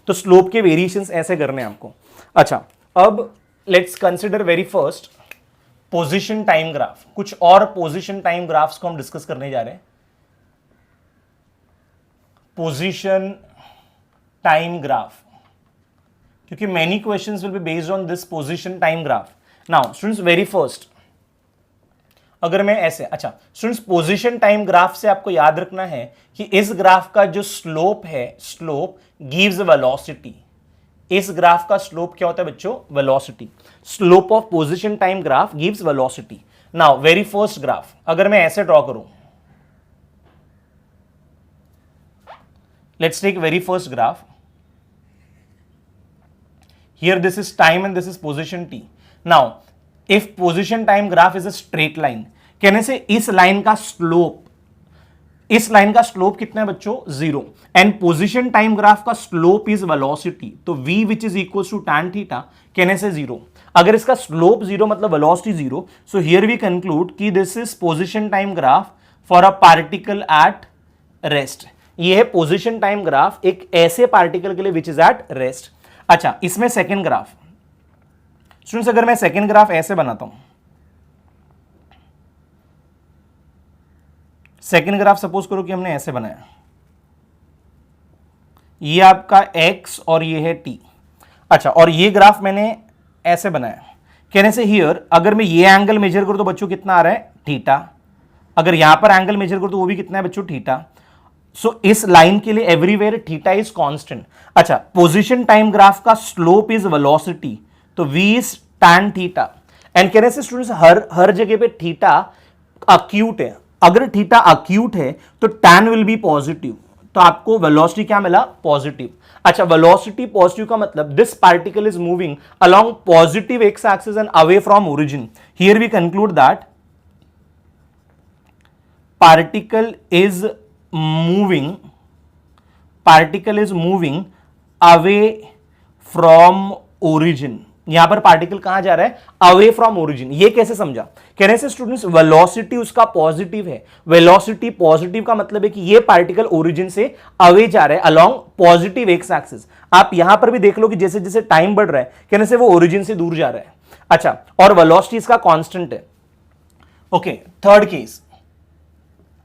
तो स्लोप के वेरिएशंस ऐसे करने हैं आपको. अच्छा, अब let's consider very first position time graph. कुछ और पोजीशन टाइम ग्राफ्स को हम डिस्कस करने जा रहे हैं. पोजीशन टाइम ग्राफ, क्योंकि many questions will be based on this position time graph. Now students, very first अगर मैं ऐसे, अच्छा स्टूडेंट्स, पोजीशन टाइम ग्राफ से आपको याद रखना है कि इस ग्राफ का जो स्लोप है, स्लोप गिव्स वेलोसिटी. इस ग्राफ का स्लोप क्या होता है बच्चों, velocity. Slope of position time graph gives velocity. Now very first graph अगर मैं ऐसे ड्रॉ करूं, let's take very first graph. Here this is time and this is position t. Now if position time graph is a straight line, कहने से इस line का slope, इस line का स्लोप कितना है बच्चों, 0. एंड पोजीशन टाइम ग्राफ का स्लोप इज वेलोसिटी, तो v which is equal to tan theta, कहने से 0. अगर इसका स्लोप 0 मतलब velocity 0, so here we conclude कि this is position time graph for a particle at rest. ये है पोजीशन टाइम ग्राफ एक ऐसे पार्टिकल के लिए विच इज एट रेस्ट। अच्छा, इसमें सेकेंड ग्राफ, स्टूडेंट्स अगर मैं सेकेंड ग्राफ ऐसे बनाता हूं, सेकेंड ग्राफ सपोज करो कि हमने ऐसे बनाया, ये आपका x और ये है t। अच्छा, और ये ग्राफ मैंने ऐसे बनाया, कहने से हियर अगर मैं ये एंगल मेजर करूं तो बच्चों कितना आ रहा है, थीटा। अगर यहां पर एंगल मेजर करूं तो वो भी कितना है बच्चों, थीटा। सो इस लाइन के लिए एवरीवेयर थीटा इज कांस्टेंट। अच्छा, पोजीशन टाइम ग्राफ का स्लोप इज वेलोसिटी, तो v is tan theta. And कहने से स्टूडेंट्स हर जगह पे थीटा अक्यूट है, अगर थीटा अक्यूट है तो tan विल बी पॉजिटिव, तो आपको वेलोसिटी क्या मिला, पॉजिटिव। अच्छा, वेलोसिटी पॉजिटिव का मतलब this particle is moving along positive x axis and away from origin. Here we conclude that particle is moving away from origin। यहां पर पार्टिकल कहां जा रहा है, अवे फ्रॉम ओरिजिन। ये कैसे समझा, कहने से स्टूडेंट्स वेलोसिटी उसका पॉजिटिव है, वेलोसिटी पॉजिटिव का मतलब है कि ये पार्टिकल ओरिजिन से अवे जा रहा है अलोंग पॉजिटिव एक्स एक्सिस। आप यहां पर भी देख लो कि जैसे जैसे टाइम बढ़ रहा है, कहने से वो ओरिजिन से दूर जा रहा है। अच्छा, और वेलोसिटी इसका कांस्टेंट है। Okay, third case.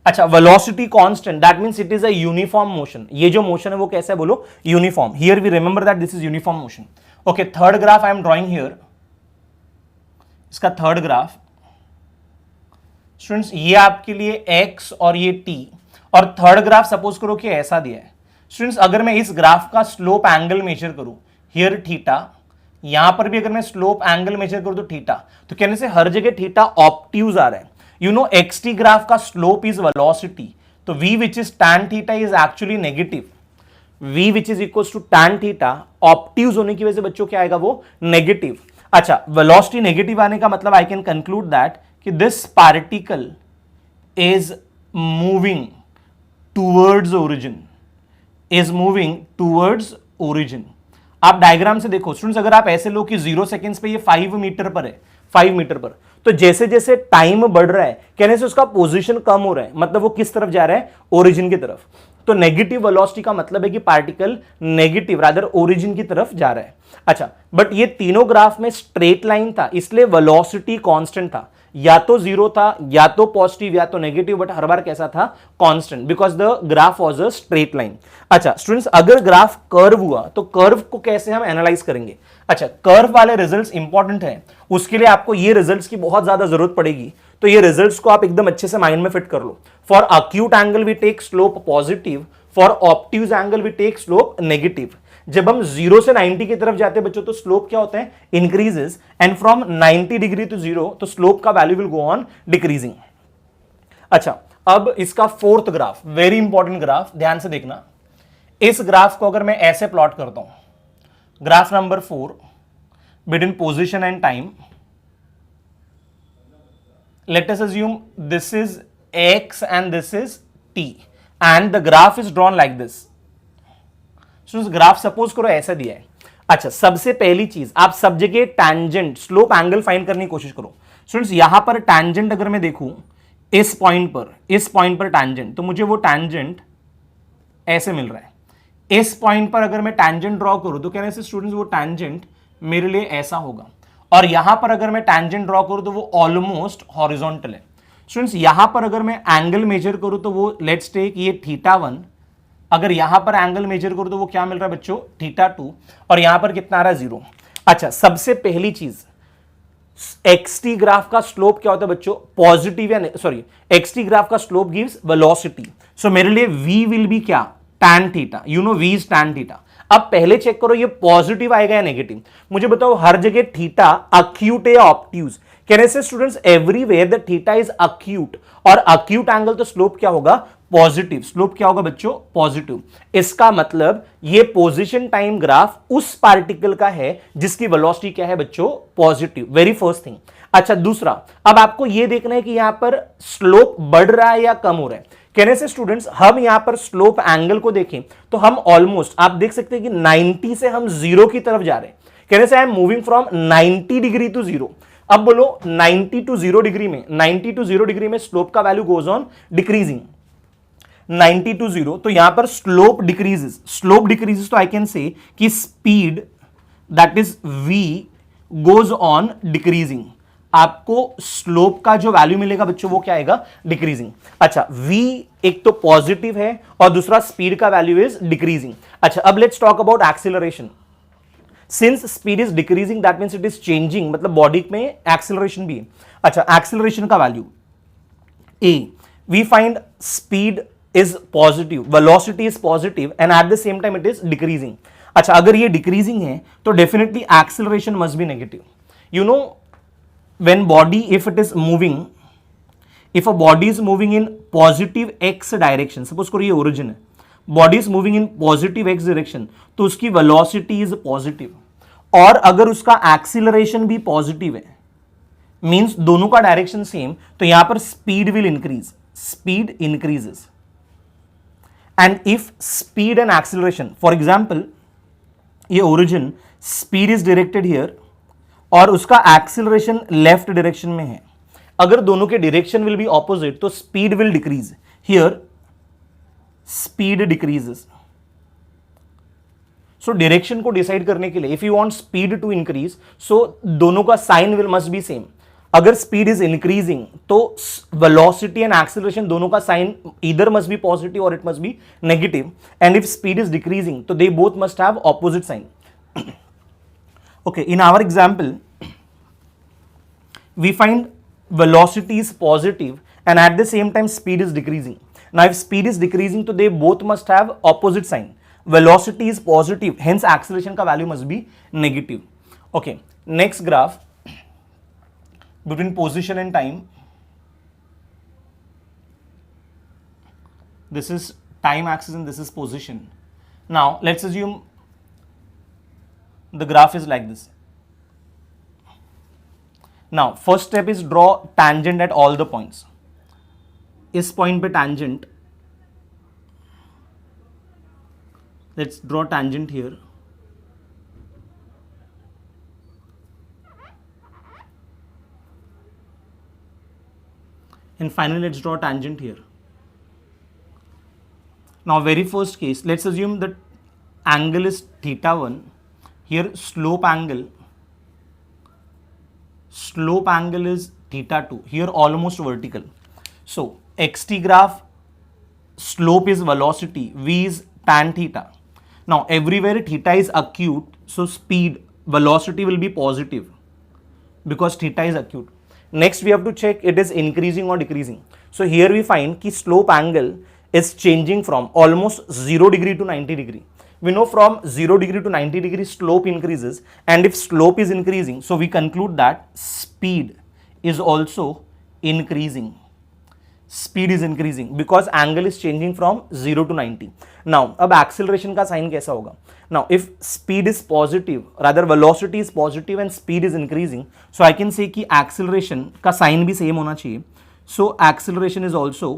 अच्छा, velocity constant that means it is a uniform motion. ये जो मोशन है वो कैसा है बोलो, uniform. Here we remember that this is uniform motion. Okay, third graph I am drawing here, इसका थर्ड ग्राफ स्टूडेंट्स ये आपके लिए x और ये t, और थर्ड ग्राफ सपोज करो कि ऐसा दिया है। स्टूडेंट्स अगर मैं इस ग्राफ का स्लोप एंगल मेजर करूं, हियर थीटा, यहां पर भी अगर मैं स्लोप एंगल मेजर करूं तो थीटा, तो कहने से हर जगह थीटा ऑब्ट्यूज आ रहा है। यू नो xt ग्राफ का स्लोप इज वेलोसिटी, तो v which is tan theta is actually negative, v which is equal to tan theta obtuse होने की वजह से बच्चों क्या आएगा, वो नेगेटिव। अच्छा, वेलोसिटी नेगेटिव आने का मतलब आई कैन कंक्लूड दैट कि this particle is moving towards origin, is moving towards origin. आप डायग्राम से देखो स्टूडेंट्स, अगर आप ऐसे लो कि 0 सेकेंड्स पे ये 5 मीटर पर है, 5 मीटर पर, तो जैसे जैसे टाइम बढ़ रहा है कहने से उसका पोजीशन कम हो रहा है, मतलब वो किस तरफ जा रहा है, ओरिजिन की तरफ। तो नेगेटिव वेलोसिटी का मतलब है कि पार्टिकल नेगेटिव रादर ओरिजिन की तरफ जा रहा है। अच्छा, बट ये तीनों ग्राफ में स्ट्रेट लाइन था, इसलिए वेलोसिटी कांस्टेंट था, या तो जीरो था, या तो पॉजिटिव, या तो नेगेटिव, बट हर बार कैसा था, constant, because the graph was a straight line. अच्छा स्टूडेंट्स, अगर ग्राफ कर्व हुआ तो कर्व को कैसे हम एनालाइज करेंगे। अच्छा, कर्व वाले रिजल्ट्स इंपॉर्टेंट है, उसके लिए आपको ये रिजल्ट्स की बहुत ज्यादा जरूरत पड़ेगी, तो ये रिजल्ट्स को आप एकदम अच्छे से माइंड में फिट कर लो। For acute angle we take slope positive, for obtuse angle we take slope negative. जब हम 0 से 90 की तरफ जाते हैं बच्चों तो स्लोप क्या होता है, increases, and from 90 degree to 0 तो स्लोप का value will go on decreasing. अच्छा, अब इसका fourth graph, very important graph, ध्यान से देखना। इस ग्राफ को अगर मैं ऐसे प्लॉट करता हूं, graph number 4 between position and time, let us assume this is x and this is t and the graph is drawn like this। so graph suppose करो ऐसा दिया है। अच्छा, सबसे पहली चीज आप सब जगह टैंजेंट स्लोप एंगल फाइंड करने की कोशिश करो। स्टूडेंट्स यहां पर टैंजेंट अगर मैं देखूं इस पॉइंट पर टैंजेंट, तो मुझे वो टैंजेंट ऐसे मिल रहा है। इस पॉइंट पर अगर मैं टैंजेंट ड्रॉ करूं तो कहने से स्टूडेंट्स वो टैंजेंट मेरे लिए ऐसा होगा, और यहां पर अगर मैं टैंजेंट ड्रॉ करूं तो वो ऑलमोस्ट हॉरिजॉन्टल है। स्टूडेंट्स यहां पर अगर मैं एंगल मेजर करूं तो वो लेट्स टेक ये θ1, अगर यहां पर एंगल मेजर करूं तो वो क्या मिल रहा है बच्चों, θ2, और यहां पर कितना आ रहा है, 0। अच्छा, सबसे पहली चीज xt ग्राफ का स्लोप क्या होता है बच्चों, पॉजिटिव, या सॉरी xt ग्राफ का स्लोप गिव्स वेलोसिटी, सो मेरे लिए v विल बी क्या, tan theta, you know v is tan theta. अब पहले चेक करो ये पॉजिटिव आएगा या नेगेटिव, मुझे बताओ हर जगह थीटा अक्यूट है या ऑब्ट्यूज। कहने से students everywhere the theta is acute, और अक्यूट एंगल तो स्लोप क्या होगा, पॉजिटिव। स्लोप क्या होगा बच्चों, पॉजिटिव। इसका मतलब ये पोजीशन टाइम ग्राफ उस पार्टिकल का है जिसकी वेलोसिटी क्या है बच्चों, पॉजिटिव, वेरी फर्स्ट थिंग। अच्छा, दूसरा, अब आपको यह देखना है कि यहां पर स्लोप बढ़ रहा है या कम हो रहा है। कहने से स्टूडेंट्स हम यहां पर स्लोप एंगल को देखें तो हम ऑलमोस्ट आप देख सकते हैं कि 90 से हम 0 की तरफ जा रहे हैं। कहने से I am moving from 90 degree to 0। अब बोलो 90 टू 0 डिग्री में, 90 टू 0 डिग्री में स्लोप का value goes on decreasing. 90 to 0, तो यहां पर स्लोप डिक्रीजेस, तो आई कैन से कि speed that is v goes on decreasing. आपको स्लोप का जो वैल्यू मिलेगा बच्चों वो क्या आएगा, डिक्रीजिंग। अच्छा, v एक तो पॉजिटिव है और दूसरा स्पीड का वैल्यू इज डिक्रीजिंग। अच्छा, अब let's talk about acceleration. Since speed is decreasing that means it is changing, मतलब बॉडी में एक्सीलरेशन भी है। अच्छा, एक्सीलरेशन का value a, we find speed is positive, velocity is positive and at the same time it is decreasing. अच्छा, अगर ये decreasing है तो definitely acceleration must be negative. You know, when body, if it is moving, if a body is moving in positive x direction, suppose करो ये origin है, body is moving in positive x direction, तो उसकी velocity is positive, और अगर उसका acceleration भी positive है, मीन्स दोनों का डायरेक्शन सेम, तो यहां पर speed will increase, speed increases. And if speed and acceleration, for example ये origin speed is directed here और उसका एक्सीलरेशन लेफ्ट डायरेक्शन में है, अगर दोनों के डायरेक्शन विल बी ऑपोजिट तो speed will decrease, here speed decreases. So direction को डिसाइड करने के लिए if you want speed to increase, so दोनों का sign will must be same. अगर स्पीड इज इंक्रीजिंग तो वेलोसिटी एंड एक्सीलरेशन दोनों का sign either must be positive और it must be negative, and if speed is decreasing तो they both must have opposite sign. Okay, in our example we find velocity is positive and at the same time speed is decreasing. Now if speed is decreasing तो they both must have opposite sign. Velocity is positive, hence acceleration का value must be negative. Okay, next graph between position and time. This is time axis and this is position. Now let's assume the graph is like this. Now first step is draw tangent at all the points. इस point पे tangent, let's draw tangent here. And finally let's draw tangent here. Now very first case, let's assume that angle is theta 1. Here slope angle is theta 2, here almost vertical. So xt graph, slope is velocity, v is tan theta. Now everywhere theta is acute, so speed, velocity will be positive because theta is acute. Next we have to check it is increasing or decreasing. So here we find ki slope angle is changing from almost 0 degree to 90 degree. We know from 0 degree to 90 degree slope increases, and if slope is increasing, so we conclude that speed is also increasing. Speed is increasing because angle is changing from 0 to 90. Now अब acceleration का sign कैसा होगा? Now if speed is positive, rather velocity is positive and speed is increasing, so I can say कि acceleration का sign भी same होना चाहिए. So acceleration is also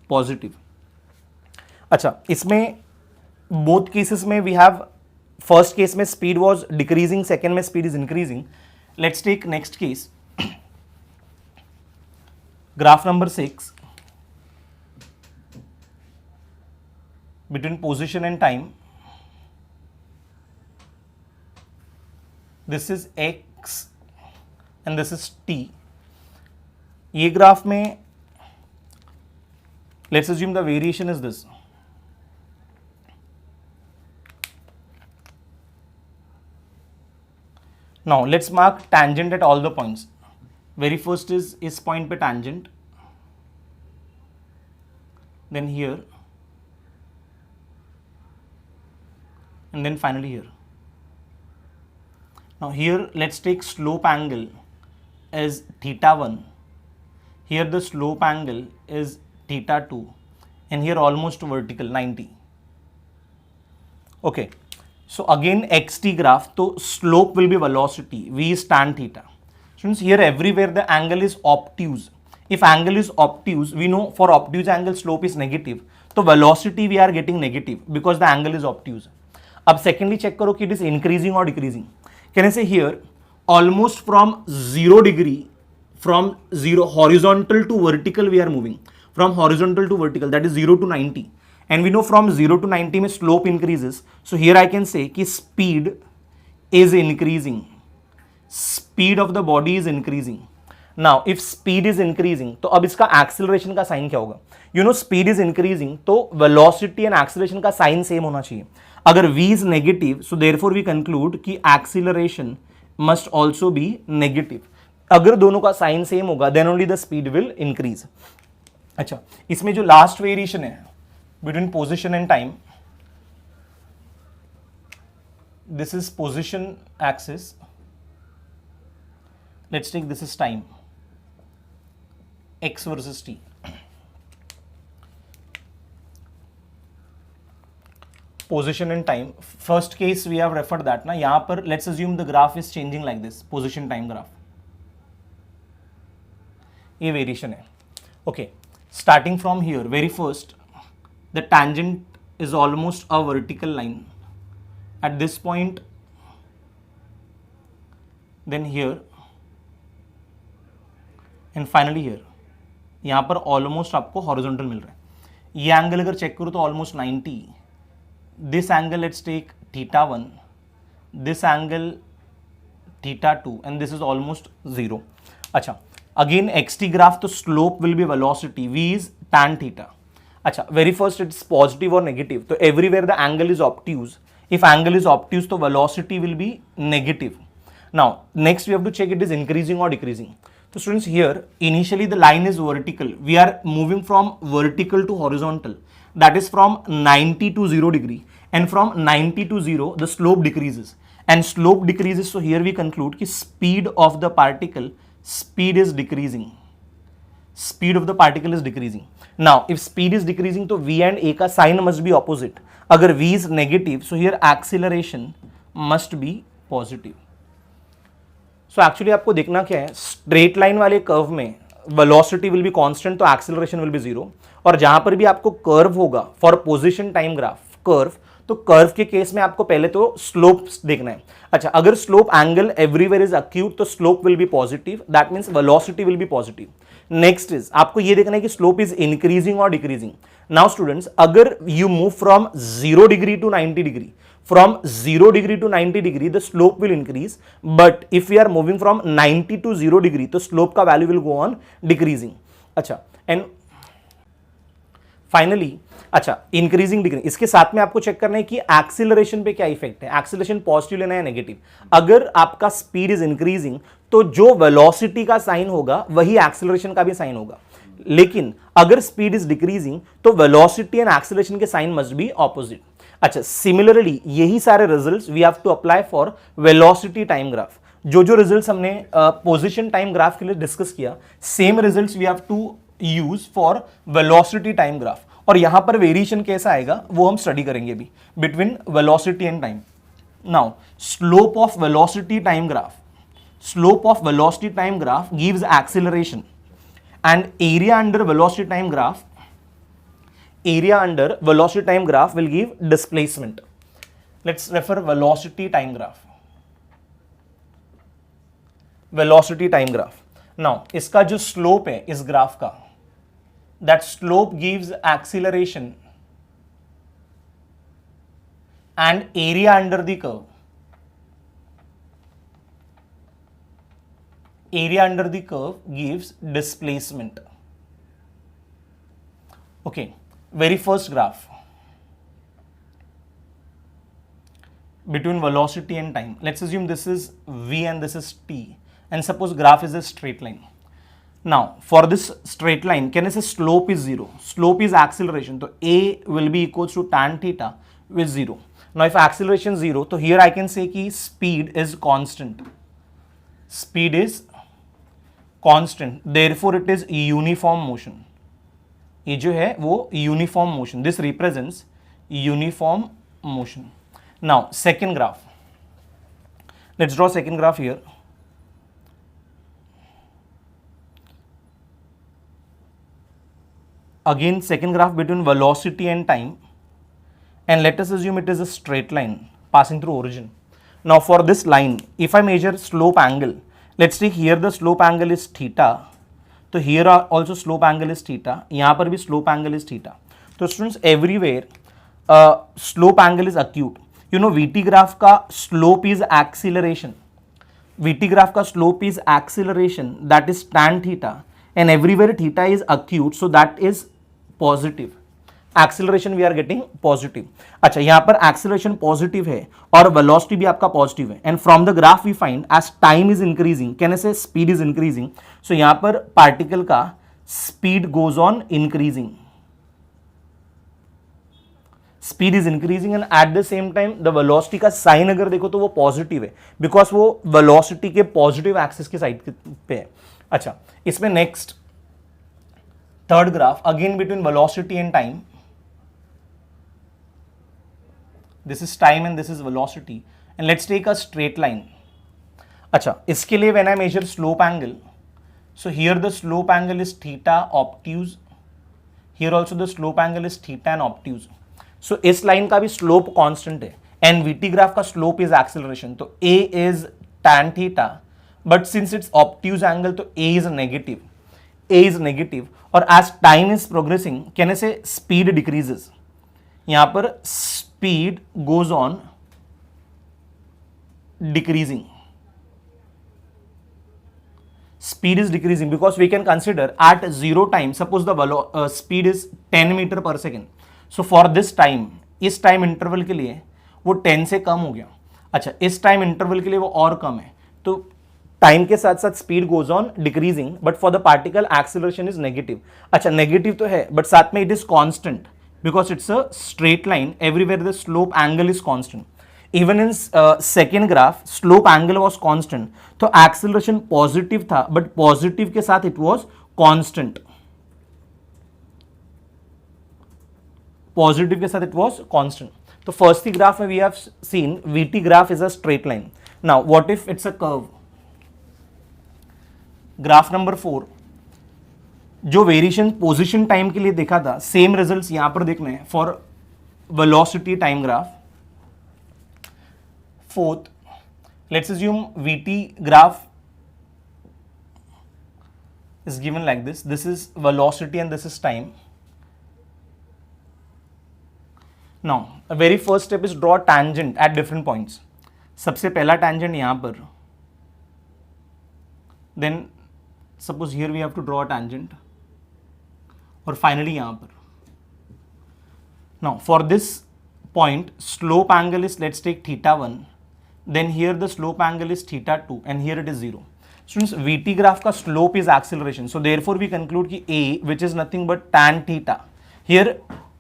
positive. अच्छा, इसमें both cases में we have, first case में speed was decreasing, second में speed is increasing. Let's take next case. Graph number 6. Between position and time, this is x and this is t. ये graph में let's assume the variation is this. Now let's mark tangent at all the points. Very first is इस point पे tangent, then here, and then finally here. Now here let's take slope angle as theta 1, here the slope angle is theta 2, and here almost vertical 90. Okay, so again xt graph, so slope will be velocity, v is tan theta. Students, here everywhere the angle is obtuse. If angle is obtuse, we know for obtuse angle slope is negative, so velocity we are getting negative because the angle is obtuse. अब secondly check करो कि it is increasing or decreasing. Can I say here almost from 0 degree, from 0 horizontal to vertical we are moving, from horizontal to vertical, that is 0 to 90. and we know from 0 to 90 में slope increases, so here I can say कि speed is increasing, speed of the body is increasing. Now if speed is increasing, तो अब इसका acceleration का sign क्या होगा? You know speed is increasing, तो velocity and acceleration का sign same होना चाहिए. अगर v is negative, so therefore we conclude कि acceleration must also be negative. अगर दोनों का साइन सेम होगा, then only the speed will increase. अच्छा, इसमें जो लास्ट वेरिएशन है between position and time, this is position axis. Let's take this is time, x versus t. Position and time. First case we have referred that ना, यहाँ पर let's assume the graph is changing like this, position time graph. ये variation है. Okay, starting from here, very first, the tangent is almost a vertical line. At this point, then here, and finally here. यहाँ पर almost आपको horizontal मिल रहा है. ये angle अगर check करो तो almost 90. This angle let's take theta 1, this angle theta 2, and this is almost 0. अच्छा, again xt graph, तो slope will be velocity, v is tan theta. अच्छा, very first it's positive or negative, तो everywhere the angle is obtuse. If angle is obtuse, तो velocity will be negative. Now next we have to check it is increasing or decreasing. So students, here initially the line is vertical, we are moving from vertical to horizontal, that is from 90 to 0 degree, and from 90 to 0 the slope decreases, and slope decreases, so here we conclude कि speed of the particle, speed is decreasing, speed of the particle is decreasing. Now if speed is decreasing, तो v and a का sign must be opposite. अगर v is negative, so here acceleration must be positive. So actually आपको देखना क्या है, straight line वाले curve में velocity will be constant, तो एक्सेलरेशन विल बी जीरो, और जहां पर भी आपको कर्व होगा for position time graph curve, तो कर्व के केस में आपको पहले तो स्लोप देखना है. अच्छा, अगर slope angle everywhere is acute, तो slope will be positive, that means velocity will be positive. Next is आपको ये देखना है कि स्लोप इज इंक्रीजिंग और डिक्रीजिंग. नाउ स्टूडेंट्स, अगर you move from 0 degree to 90 degree, from 0 degree to 90 degree the slope will increase, but if we are moving from 90 to 0 degree तो slope का value will go on decreasing. अच्छा, and finally अच्छा increasing degree, इसके साथ में आपको check करना है कि एक्सीलरेशन पे क्या इफेक्ट है, एक्सीलरेशन पॉजिटिव लेना है नेगेटिव. अगर आपका स्पीड इज इंक्रीजिंग, तो जो वेलोसिटी का साइन होगा वही एक्सीलरेशन का भी साइन होगा, लेकिन अगर स्पीड इज डिक्रीजिंग तो वेलोसिटी एंड एक्सीलरेशन के साइन मस्ट बी ऑपोजिट. अच्छा, सिमिलरली यही सारे results we have to apply for velocity time graph. जो रिजल्ट्स हमने पोजीशन टाइम ग्राफ के लिए डिस्कस किया, same results we have to use for velocity time graph. और यहां पर वेरिएशन कैसा आएगा वो हम स्टडी करेंगे भी between velocity and time. Now slope of velocity time graph, slope of velocity time graph gives acceleration, and area under velocity time graph, area under velocity time graph will give displacement. Let's refer velocity time graph. Velocity time graph. Now इसका जो slope है इस graph का, that slope gives acceleration and area under the curve. Area under the curve gives displacement. Okay. Very first graph between velocity and time, let's assume this is v and this is t, and suppose graph is a straight line. Now for this straight line, can I say slope is 0, slope is acceleration, so a will be equals to tan theta with 0. Now if acceleration is 0, so here I can say कि speed is constant, speed is constant, therefore it is uniform motion. ये जो है वो uniform motion, this represents uniform motion. Now second graph, let's draw second graph here. Again second graph between velocity and time, and let us assume it is a straight line passing through origin. Now for this line, if I measure slope angle, let's take here the slope angle is theta, तो here also slope angle is theta, यहाँ पर भी slope angle is theta. तो students everywhere slope angle is acute. You know VT graph का slope is acceleration. VT graph का slope is acceleration, that is tan theta, and everywhere theta is acute, so that is positive. Acceleration we are getting positive. अच्छा, यहां पर acceleration positive है और velocity भी आपका positive है. And from the graph we find as time is increasing, can I say speed is increasing. So यहां पर पार्टिकल का speed goes on increasing. Speed is increasing and at the same time the velocity का sign अगर देखो तो वो positive है, because वो वेलोसिटी के पॉजिटिव एक्सिस की साइड पे है. अच्छा, इसमें next third graph again between velocity and time. This is time and this is velocity, and let's take a straight line. अच्छा, इसके लिए when I measure slope angle, so here the slope angle is theta obtuse, here also the slope angle is theta and obtuse. So इस line का भी slope constant है and VT graph का slope is acceleration, तो A is tan theta, but since it's obtuse angle तो A is negative. A is negative और as time is progressing, can I say speed decreases. यहां पर speed goes on decreasing. Speed is decreasing because we can consider at zero time, suppose the speed is 10 meter per second. So for this time, इस time interval के लिए वो 10 से कम हो गया. अच्छा, इस टाइम इंटरवल के लिए वो और कम है, तो टाइम के साथ साथ speed goes on decreasing, but for the particle acceleration is negative. अच्छा, नेगेटिव तो है बट साथ में it is constant because it's a straight line. Everywhere the slope angle is constant. Even in second graph slope angle was constant, तो acceleration positive था but positive के साथ it was constant. Positive के साथ it was constant. तो first graph में we have seen VT graph is a straight line. Now what if it's a curve? Graph number 4, जो variation position time के लिए देखा था, सेम रिजल्ट्स यहां पर देखने हैं for velocity time graph. Fourth, let's assume VT graph is given like this. This is velocity and this is time. Now very first step is draw tangent at different points. सबसे पहला tangent यहां पर, then suppose here we have to draw a tangent, और finally यहां पर. Now for this point slope angle is, let's take θ1, then here the slope angle is θ2 and here it is 0. Students, VT graph का slope is acceleration, so therefore we conclude कि a which is nothing but tan theta. Here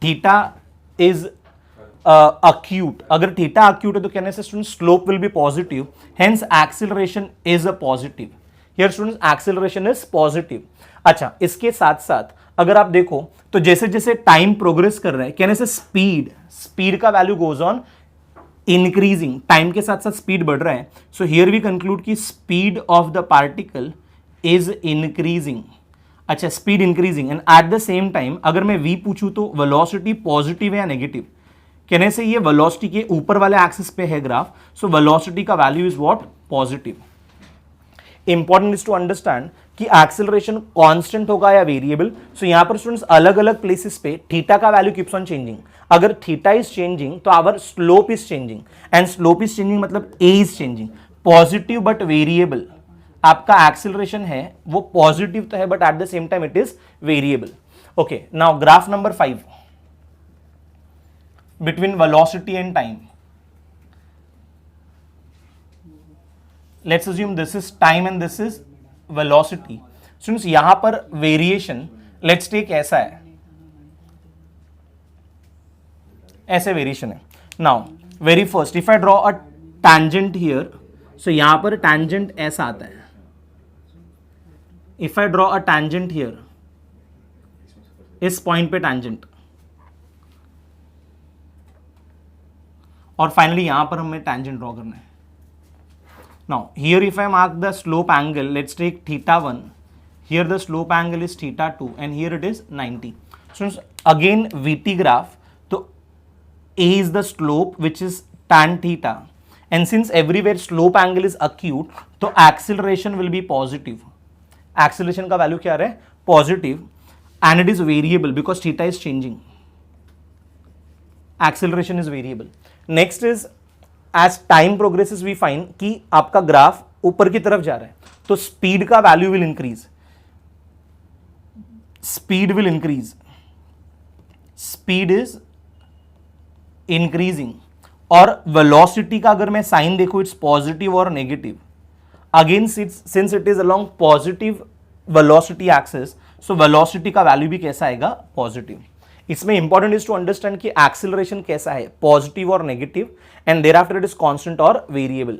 theta is acute. अगर theta acute है तो कहने से student slope will be positive, hence acceleration is a positive. Here students acceleration is positive. अच्छा, इसके साथ साथ अगर आप देखो तो जैसे जैसे टाइम प्रोग्रेस कर रहे हैं, कहने से स्पीड का value goes on increasing. Time के साथ साथ स्पीड बढ़ रहा है, सो हियर वी कंक्लूड कि speed of the particle is increasing. अच्छा, speed increasing and at the same time अगर मैं v पूछूं तो वेलोसिटी पॉजिटिव है या नेगेटिव. कहने से ये वेलोसिटी के ऊपर वाले एक्सिस पे है ग्राफ, सो वेलोसिटी का value is what, positive. Important is to understand कि एक्सेलरेशन कांस्टेंट होगा या वेरिएबल. सो यहां पर स्टूडेंट्स अलग अलग प्लेसेस पे थीटा का वैल्यू कीप्स ऑन चेंजिंग. अगर थीटा इज चेंजिंग तो our slope is changing, and slope is changing मतलब a is changing. Positive but variable. आपका एक्सेलरेशन है वो पॉजिटिव तो है but at the same time it is variable. Okay, now graph number 5 between velocity and time. Let's assume this is time and this is velocity. Students, यहां पर variation let's take ऐसा है, ऐसे variation है. Now very first if I draw a tangent here, so यहां पर tangent ऐसा आता है. If I draw a tangent here, इस पॉइंट पे टैंजेंट, और फाइनली यहां पर हमें टैंजेंट ड्रॉ करना है. Now here if I mark the slope angle, let's take θ1, here the slope angle is θ2 and here it is 90. So again VT graph, so A is the slope which is tan theta, and since everywhere slope angle is acute, तो acceleration will be positive. Acceleration का value क्या है? Positive, and it is variable because theta is changing. Acceleration is variable. Next is as time progresses we find कि आपका graph ऊपर की तरफ जा रहा है तो स्पीड का value will increase, speed will increase, speed is increasing. और वेलोसिटी का अगर मैं साइन देखूं इट्स पॉजिटिव और negative. Again since it is along positive velocity axis, so velocity का वैल्यू भी कैसा आएगा, पॉजिटिव. इसमें इंपॉर्टेंट इज टू अंडरस्टैंड कि एक्सेलरेशन कैसा है, पॉजिटिव और negative, and thereafter it is constant और वेरिएबल.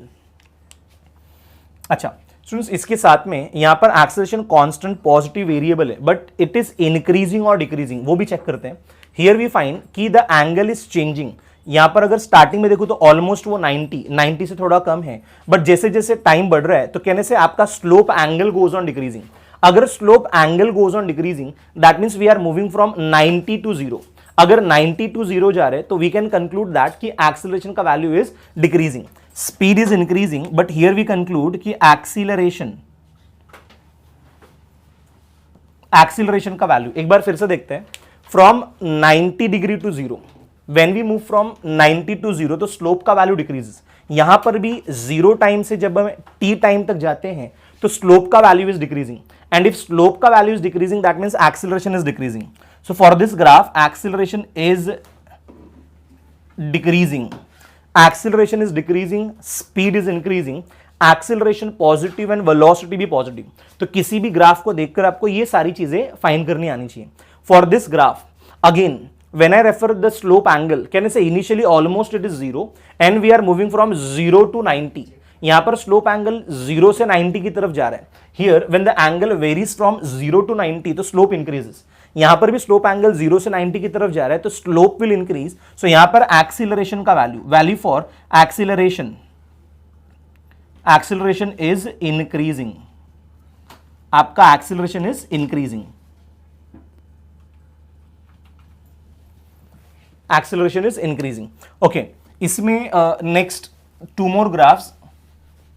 अच्छा स्टूडेंट्स, इसके साथ में यहां पर एक्सेलरेशन कांस्टेंट, पॉजिटिव, वेरिएबल है, बट इट इज इंक्रीजिंग और डिक्रीजिंग, वो भी चेक करते हैं. हियर वी फाइंड कि द एंगल इज चेंजिंग. यहां पर अगर स्टार्टिंग में देखो तो ऑलमोस्ट वो 90 से थोड़ा कम है, बट जैसे जैसे टाइम बढ़ रहा है तो कहने से आपका slope angle goes on decreasing. अगर slope angle goes on decreasing that means we are moving from 90 to 0. अगर 90 टू 0 जा रहे हैं तो वी कैन कंक्लूड दैट कि एक्सेलरेशन का value is decreasing. Speed is increasing, but here we conclude कि acceleration का वैल्यू एक बार फिर से देखते हैं. From 90 degree to 0, when we move from 90 to 0 तो स्लोप का वैल्यू डिक्रीजेस. यहां पर भी 0 टाइम से जब हम t टाइम तक जाते हैं तो स्लोप का value is decreasing, and if slope का value is decreasing that means acceleration is decreasing. So for this graph acceleration is decreasing, acceleration is decreasing, speed is increasing, acceleration positive and velocity भी positive. तो किसी भी graph को देखकर आपको ये सारी चीजें फाइंड करनी आनी चाहिए. For this graph again when I refer the slope angle, can I say initially almost it is 0 and we are moving from 0 to 90. यहां पर slope angle 0 से 90 की तरफ जा रहा है. Here when the angle varies from 0 to 90 तो slope increases. यहां पर भी slope angle 0 से 90 की तरफ जा रहा है तो slope will increase. So यहां पर acceleration का value for acceleration is increasing. आपका acceleration is increasing. Acceleration is increasing. Okay, इसमें next two more graphs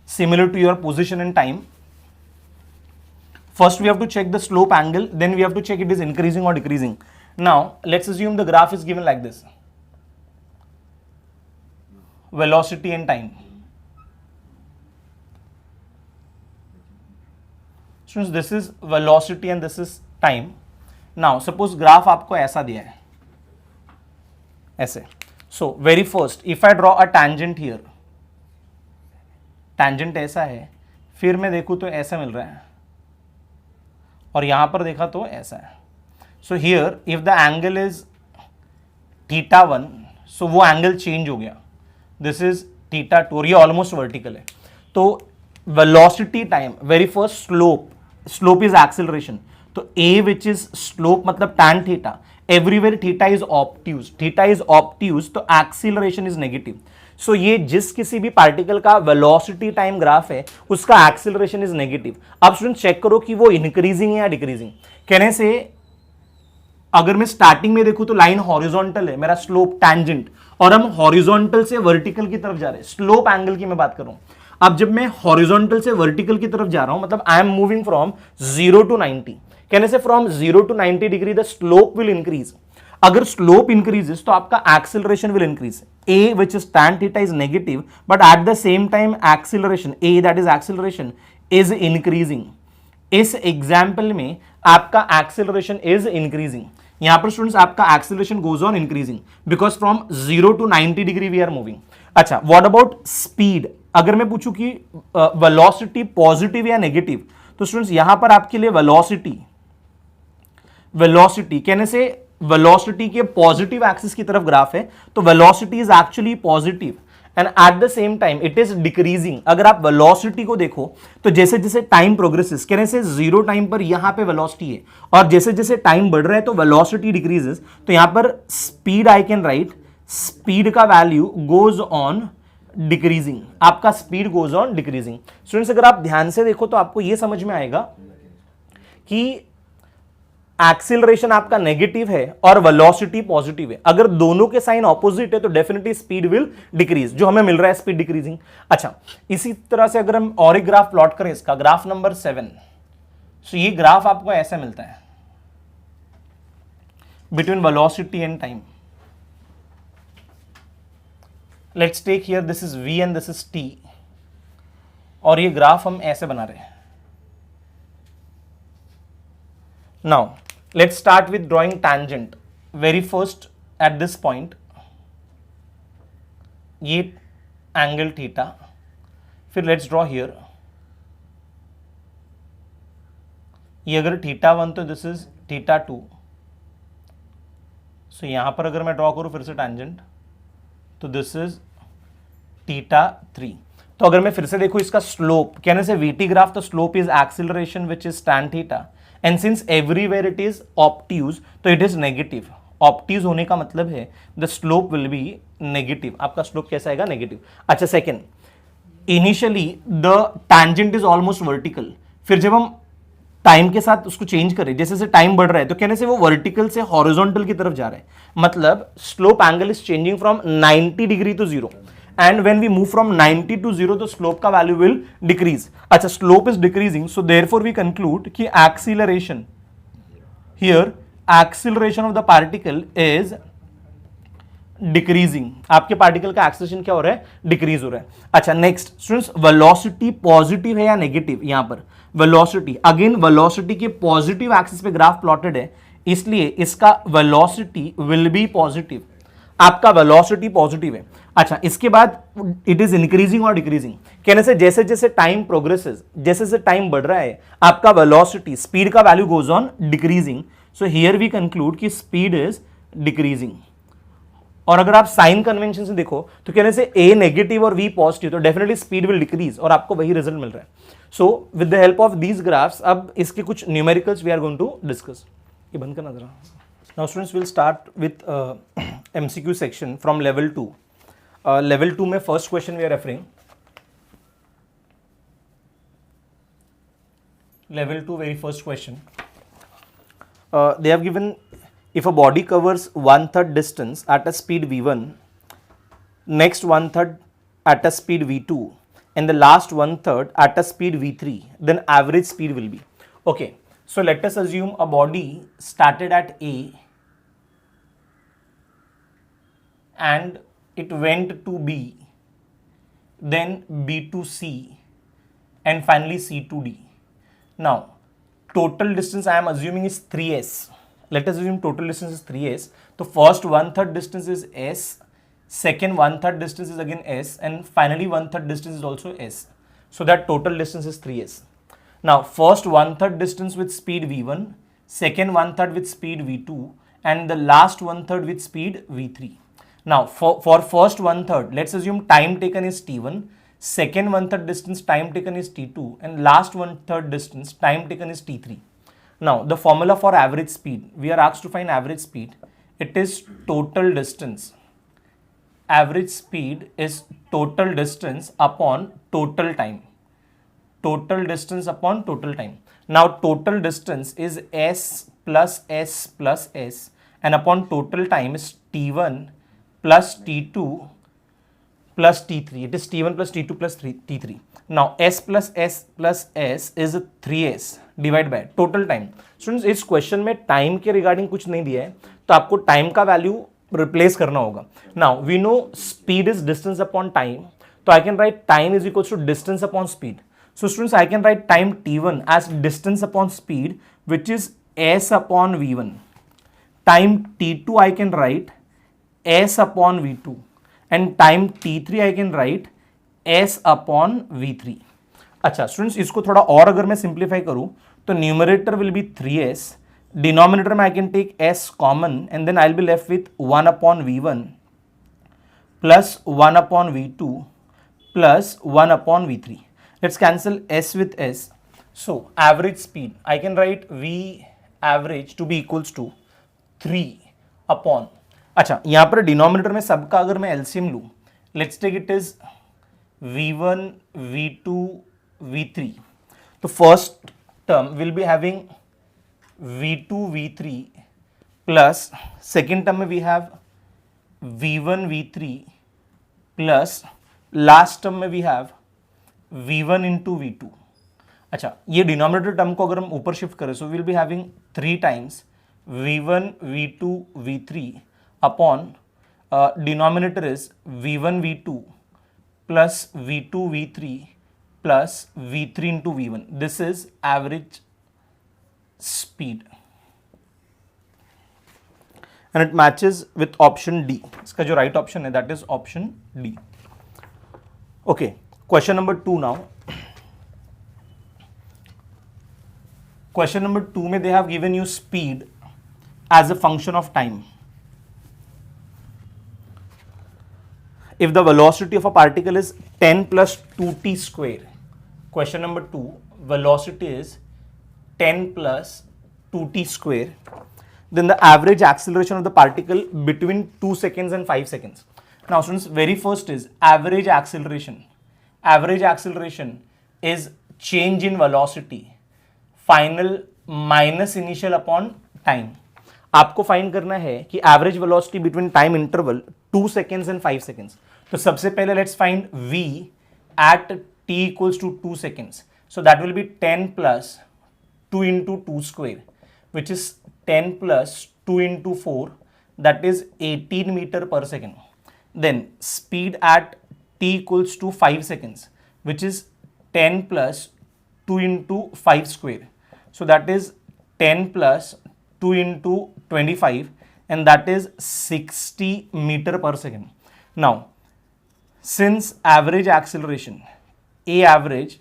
similar to your position and time. First we have to check the slope angle, then we have to check it is increasing or decreasing. Now let's assume the graph is given like this: velocity and time. Students, this is velocity and this is time. Now suppose graph आपको ऐसा दिया है, ऐसे. सो very first if I draw a tangent here, tangent ऐसा है, फिर मैं देखूं तो ऐसा मिल रहा है, और यहां पर देखा तो ऐसा है. So here if the angle is θ1, so वो एंगल चेंज हो गया, दिस इज θ2 और ये ऑलमोस्ट वर्टिकल है. तो velocity time, very first slope is acceleration. तो a विच इज स्लोप मतलब tan theta, everywhere theta is obtuse, तो एक्सीलरेशन इज नेगेटिव. सो ये जिस किसी भी पार्टिकल का वेलोसिटी टाइम ग्राफ है उसका एक्सीलरेशन इज नेगेटिव. अब स्टूडेंट चेक करो कि वो इंक्रीजिंग है या डिक्रीजिंग. कहने से अगर मैं स्टार्टिंग में देखूं तो लाइन हॉरिजॉन्टल है, मेरा स्लोप टैंजेंट, और हम हॉरिजॉन्टल से वर्टिकल की तरफ जा रहे हैं. स्लोप एंगल की मैं बात कर रहा हूं. अब जब मैं हॉरिजॉन्टल से वर्टिकल की तरफ जा रहा हूं मतलब I am moving from 0 to 90. कहने से from 0 to 90 degree the slope will increase. अगर स्लोप इंक्रीजेस तो आपका acceleration will increase. a which is tan theta is negative, but at the same time acceleration a that is acceleration is increasing. इस example में आपका acceleration is increasing. यहां पर students आपका acceleration goes on increasing because from 0 to 90 degree we are moving. अच्छा, what about speed? अगर मैं पूछूं कि वेलोसिटी पॉजिटिव या नेगेटिव, तो स्टूडेंट्स यहां पर आपके लिए वेलोसिटी कहने से वेलोसिटी के पॉजिटिव एक्सिस की तरफ ग्राफ है तो velocity is actually positive and at the same time it is decreasing. अगर आप वेलोसिटी को देखो तो जैसे जैसे टाइम प्रोग्रेसेस, कहने से 0 टाइम पर यहां पे वेलोसिटी है और जैसे जैसे टाइम बढ़ रहा है तो वेलोसिटी डिक्रीजेस. तो यहां पर speed I can right speed का वैल्यू गोज ऑन डिक्रीजिंग. आपका speed goes on decreasing. Students अगर आप ध्यान से देखो तो आपको यह समझ में आएगा कि एक्सीलरेशन आपका नेगेटिव है और वेलोसिटी पॉजिटिव है. अगर दोनों के साइन ऑपोजिट है तो डेफिनेटली स्पीड विल डिक्रीज, जो हमें मिल रहा है स्पीड डिक्रीजिंग. अच्छा, इसी तरह से अगर हम और एक ग्राफ प्लॉट करें, इसका ग्राफ नंबर 7, सो ये ग्राफ आपको ऐसा मिलता है between velocity and time. Let's take here this is v and this is t, और ये ग्राफ हम ऐसे बना रहे हैं. Now let's start with drawing tangent. Very first at this point ये एंगल थीटा, फिर लेट्स ड्रॉ हियर ये अगर थीटा 1 तो दिस इज थीटा 2. सो यहां पर अगर मैं ड्रॉ करूं फिर से टैंजेंट तो दिस इज थीटा 3. तो अगर मैं फिर से देखूं इसका स्लोप, कहने से वीटी ग्राफ, तो slope is acceleration which is tan theta, and since everywhere it is obtuse तो इट इज नेगेटिव. ऑब्ट्यूज होने का मतलब है the slope will be negative. आपका स्लोप कैसा आएगा? नेगेटिव. अच्छा, second, initially the tangent is almost vertical. फिर जब हम टाइम के साथ उसको चेंज करें, जैसे जैसे टाइम बढ़ रहा है तो कहने से वो वर्टिकल से हॉरिजॉन्टल की तरफ जा रहा है. मतलब slope angle is changing from 90 degree to 0, and when we move from 90 to 0 तो स्लोप का वैल्यू विल डिक्रीज. अच्छा, slope is decreasing, so therefore we conclude कि acceleration here, acceleration of the particle is decreasing. आपके particle का acceleration क्या हो रहा है? डिक्रीज हो रहा है. अच्छा, नेक्स्ट स्टूडेंट्स, वेलोसिटी पॉजिटिव है या नेगेटिव? यहां पर वेलोसिटी, अगेन वेलोसिटी के पॉजिटिव एक्सिस पे ग्राफ प्लॉटेड है, इसलिए इसका वेलोसिटी विल बी पॉजिटिव. आपका वेलोसिटी पॉजिटिव है. अच्छा, इसके बाद इट इज इंक्रीजिंग और डिक्रीजिंग. कहने से जैसे जैसे टाइम प्रोग्रेसेस, जैसे जैसे टाइम बढ़ रहा है, आपका वेलोसिटी, स्पीड का value goes on decreasing. So here we conclude कि स्पीड इज डिक्रीजिंग. और अगर आप साइन कन्वेंशन से देखो तो कहने से ए नेगेटिव और वी पॉजिटिव, तो डेफिनेटली स्पीड विल डिक्रीज, और आपको वही रिजल्ट मिल रहा है. So with the help of these graphs, अब इसके कुछ numericals we are going to discuss. ये बंद करना जरा. Now students, will start with MCQ section from level 2. Level 2 में first question we are referring. Level 2 very first question. They have given, if a body covers 1/3 distance at a speed v1, next 1/3 at a speed v2, and the last 1/3 at a speed v3, then average speed will be. Okay, so let us assume a body started at A and it went to B, then B to C, and finally C to D. Now total distance I am assuming is 3s. Let us assume total distance is 3s. So first 1/3 distance is s, second 1/3 distance is again s, and finally 1/3 distance is also s. So that total distance is 3s. Now first 1/3 distance with speed v1, second 1/3 with speed v2, and the last 1/3 with speed v3. Now for first 1/3, let's assume time taken is t1, second 1/3 distance time taken is t2, and last 1/3 distance time taken is t3. Now the formula for average speed, we are asked to find average speed. It is total distance. Average speed is total distance upon total time. Total distance upon total time. Now total distance is s plus s plus s, and upon total time is t1 plus t2 plus t3. It is t1 plus t2 plus t3. Now s plus s is 3s divided by total time. Students, इस question में time के regarding कुछ नहीं दिया है, तो आपको time का वैल्यू रिप्लेस करना होगा. Now we know speed is distance upon time, तो I can write time is equals to distance upon speed. So students, I can write time t1 as distance upon speed, which is s upon v1. Time t2 I can write s upon v2, and time t3 I can write s upon v3. अच्छा students, इसको थोड़ा और अगर मैं simplify करूं तो numerator will be 3s, denominator में I can take s common, and then I will be left with 1 upon v1 plus 1 upon v2 plus 1 upon v3. Let's cancel s with s. So average speed, I can write v average to be equals to 3 upon. अच्छा, यहाँ पर denominator में सबका अगर मैं LCM लूँ, let's take it is v1 v2 v3. तो first term will be having v2 v3 plus second term में we have v1 v3 plus last term में we have v1 into v2. अच्छा, ये डिनोमिनेटर टर्म को अगर हम ऊपर shift करें, so will be having 3 times v1 v2 v3 upon denominator is v1 v2 plus v2 v3 plus v3 into v1. This is average speed and it matches with option D. इसका जो right option है that is option D. Okay, question number 2 now. Question number 2 में they have given you speed as a function of time. If the velocity of a particle is 10 plus 2t square, question number 2, velocity is 10 plus 2t square, then the average acceleration of the particle between 2 seconds and 5 seconds. Now students, very first is average acceleration. Average acceleration is change in velocity, final minus initial upon time. आपको find करना है कि average velocity between time interval 2 seconds and 5 seconds. तो सबसे पहले let's find v at t equals to 2 seconds. So that will be 10 plus 2 into 2 square which is 10 plus 2 into 4 that is 18 metre पर second. Then speed at t equals to 5 seconds which is 10 plus 2 into 5 square. So that is 10 plus 2 into 25 and that is 60 meter per second. Now, since average acceleration, A average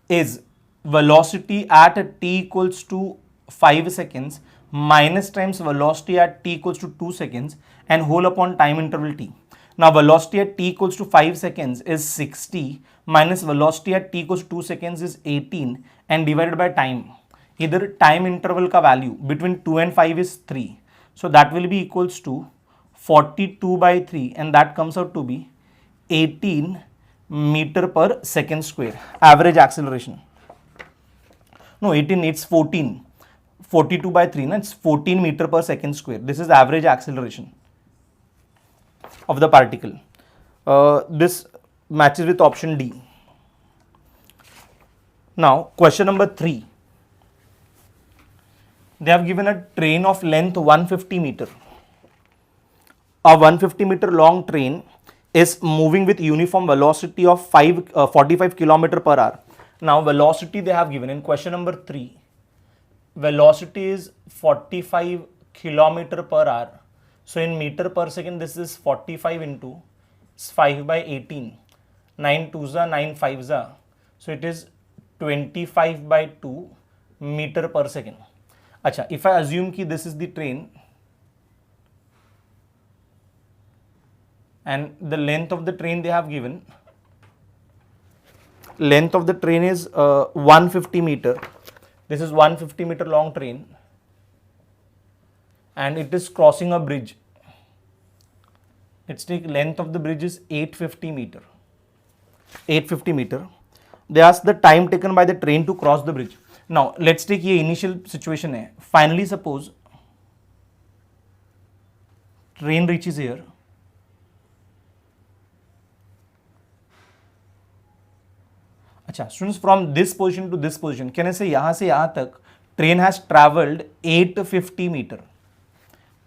is velocity at t equals to 5 seconds minus times velocity at t equals to 2 seconds and whole upon time interval t. Now velocity at t equals to 5 seconds is 60 minus velocity at t equals to 2 seconds is 18 and divided by time. Either time interval का value between 2 and 5 is 3. So that will be equals to 42 by 3 and that comes out to be 18 meter per second square. Average acceleration. No, 18, it's 14. 42 by 3, no? It's 14 meter per second square. This is average acceleration of the particle. This matches with option D. Now, question number 3. They have given a train of length 150 meter. A 150 meter long train is moving with uniform velocity of 45 kilometer per hour. Now, velocity they have given in question number 3. Velocity is 45 kilometer per hour. So in meter per second, this is 45 into 5 by 18. 9 2s are 9 5s are. So it is 25 by 2 meter per second. Acha, if I assume ki this is the train and the length of the train they have given, length of the train is 150 meter. This is 150 meter long train and it is crossing a bridge. Its length of the bridge is 850 meter. 850 meter. They ask the time taken by the train to cross the bridge. Now let's take ये initial situation है. Finally suppose train reaches here. अच्छा students, from this position to this position, can I say यहाँ से यहाँ तक train has travelled 850 meter.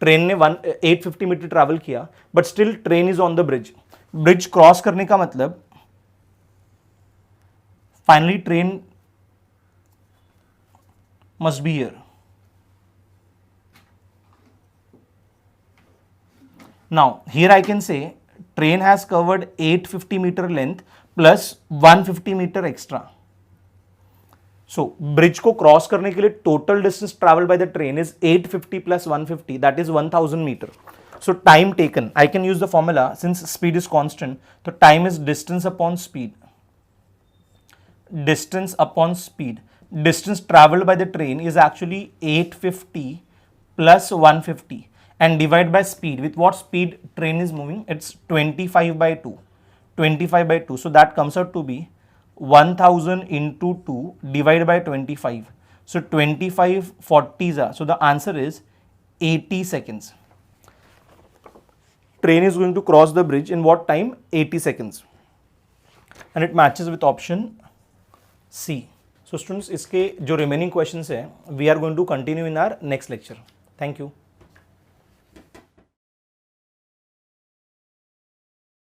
Train ने 850 meter travel किया but still train is on the bridge. Bridge cross करने का मतलब finally train must be here. Now here I can say train has covered 850 meter length plus 150 meter extra. So bridge को cross करने के लिए total distance travel by the train is 850 plus 150 that is 1000 meter. So time taken, I can use the formula since speed is constant. तो time is distance upon speed. Distance upon speed. Distance travelled by the train is actually 850 plus 150 and divide by speed. With what speed train is moving? It's 25 by 2. 25 by 2. So that comes out to be 1000 into 2 divided by 25. So 25 40s are. So the answer is 80 seconds. Train is going to cross the bridge in what time? 80 seconds. And it matches with option C. So students, इसके जो remaining questions है, we are going to continue in our next lecture. Thank you.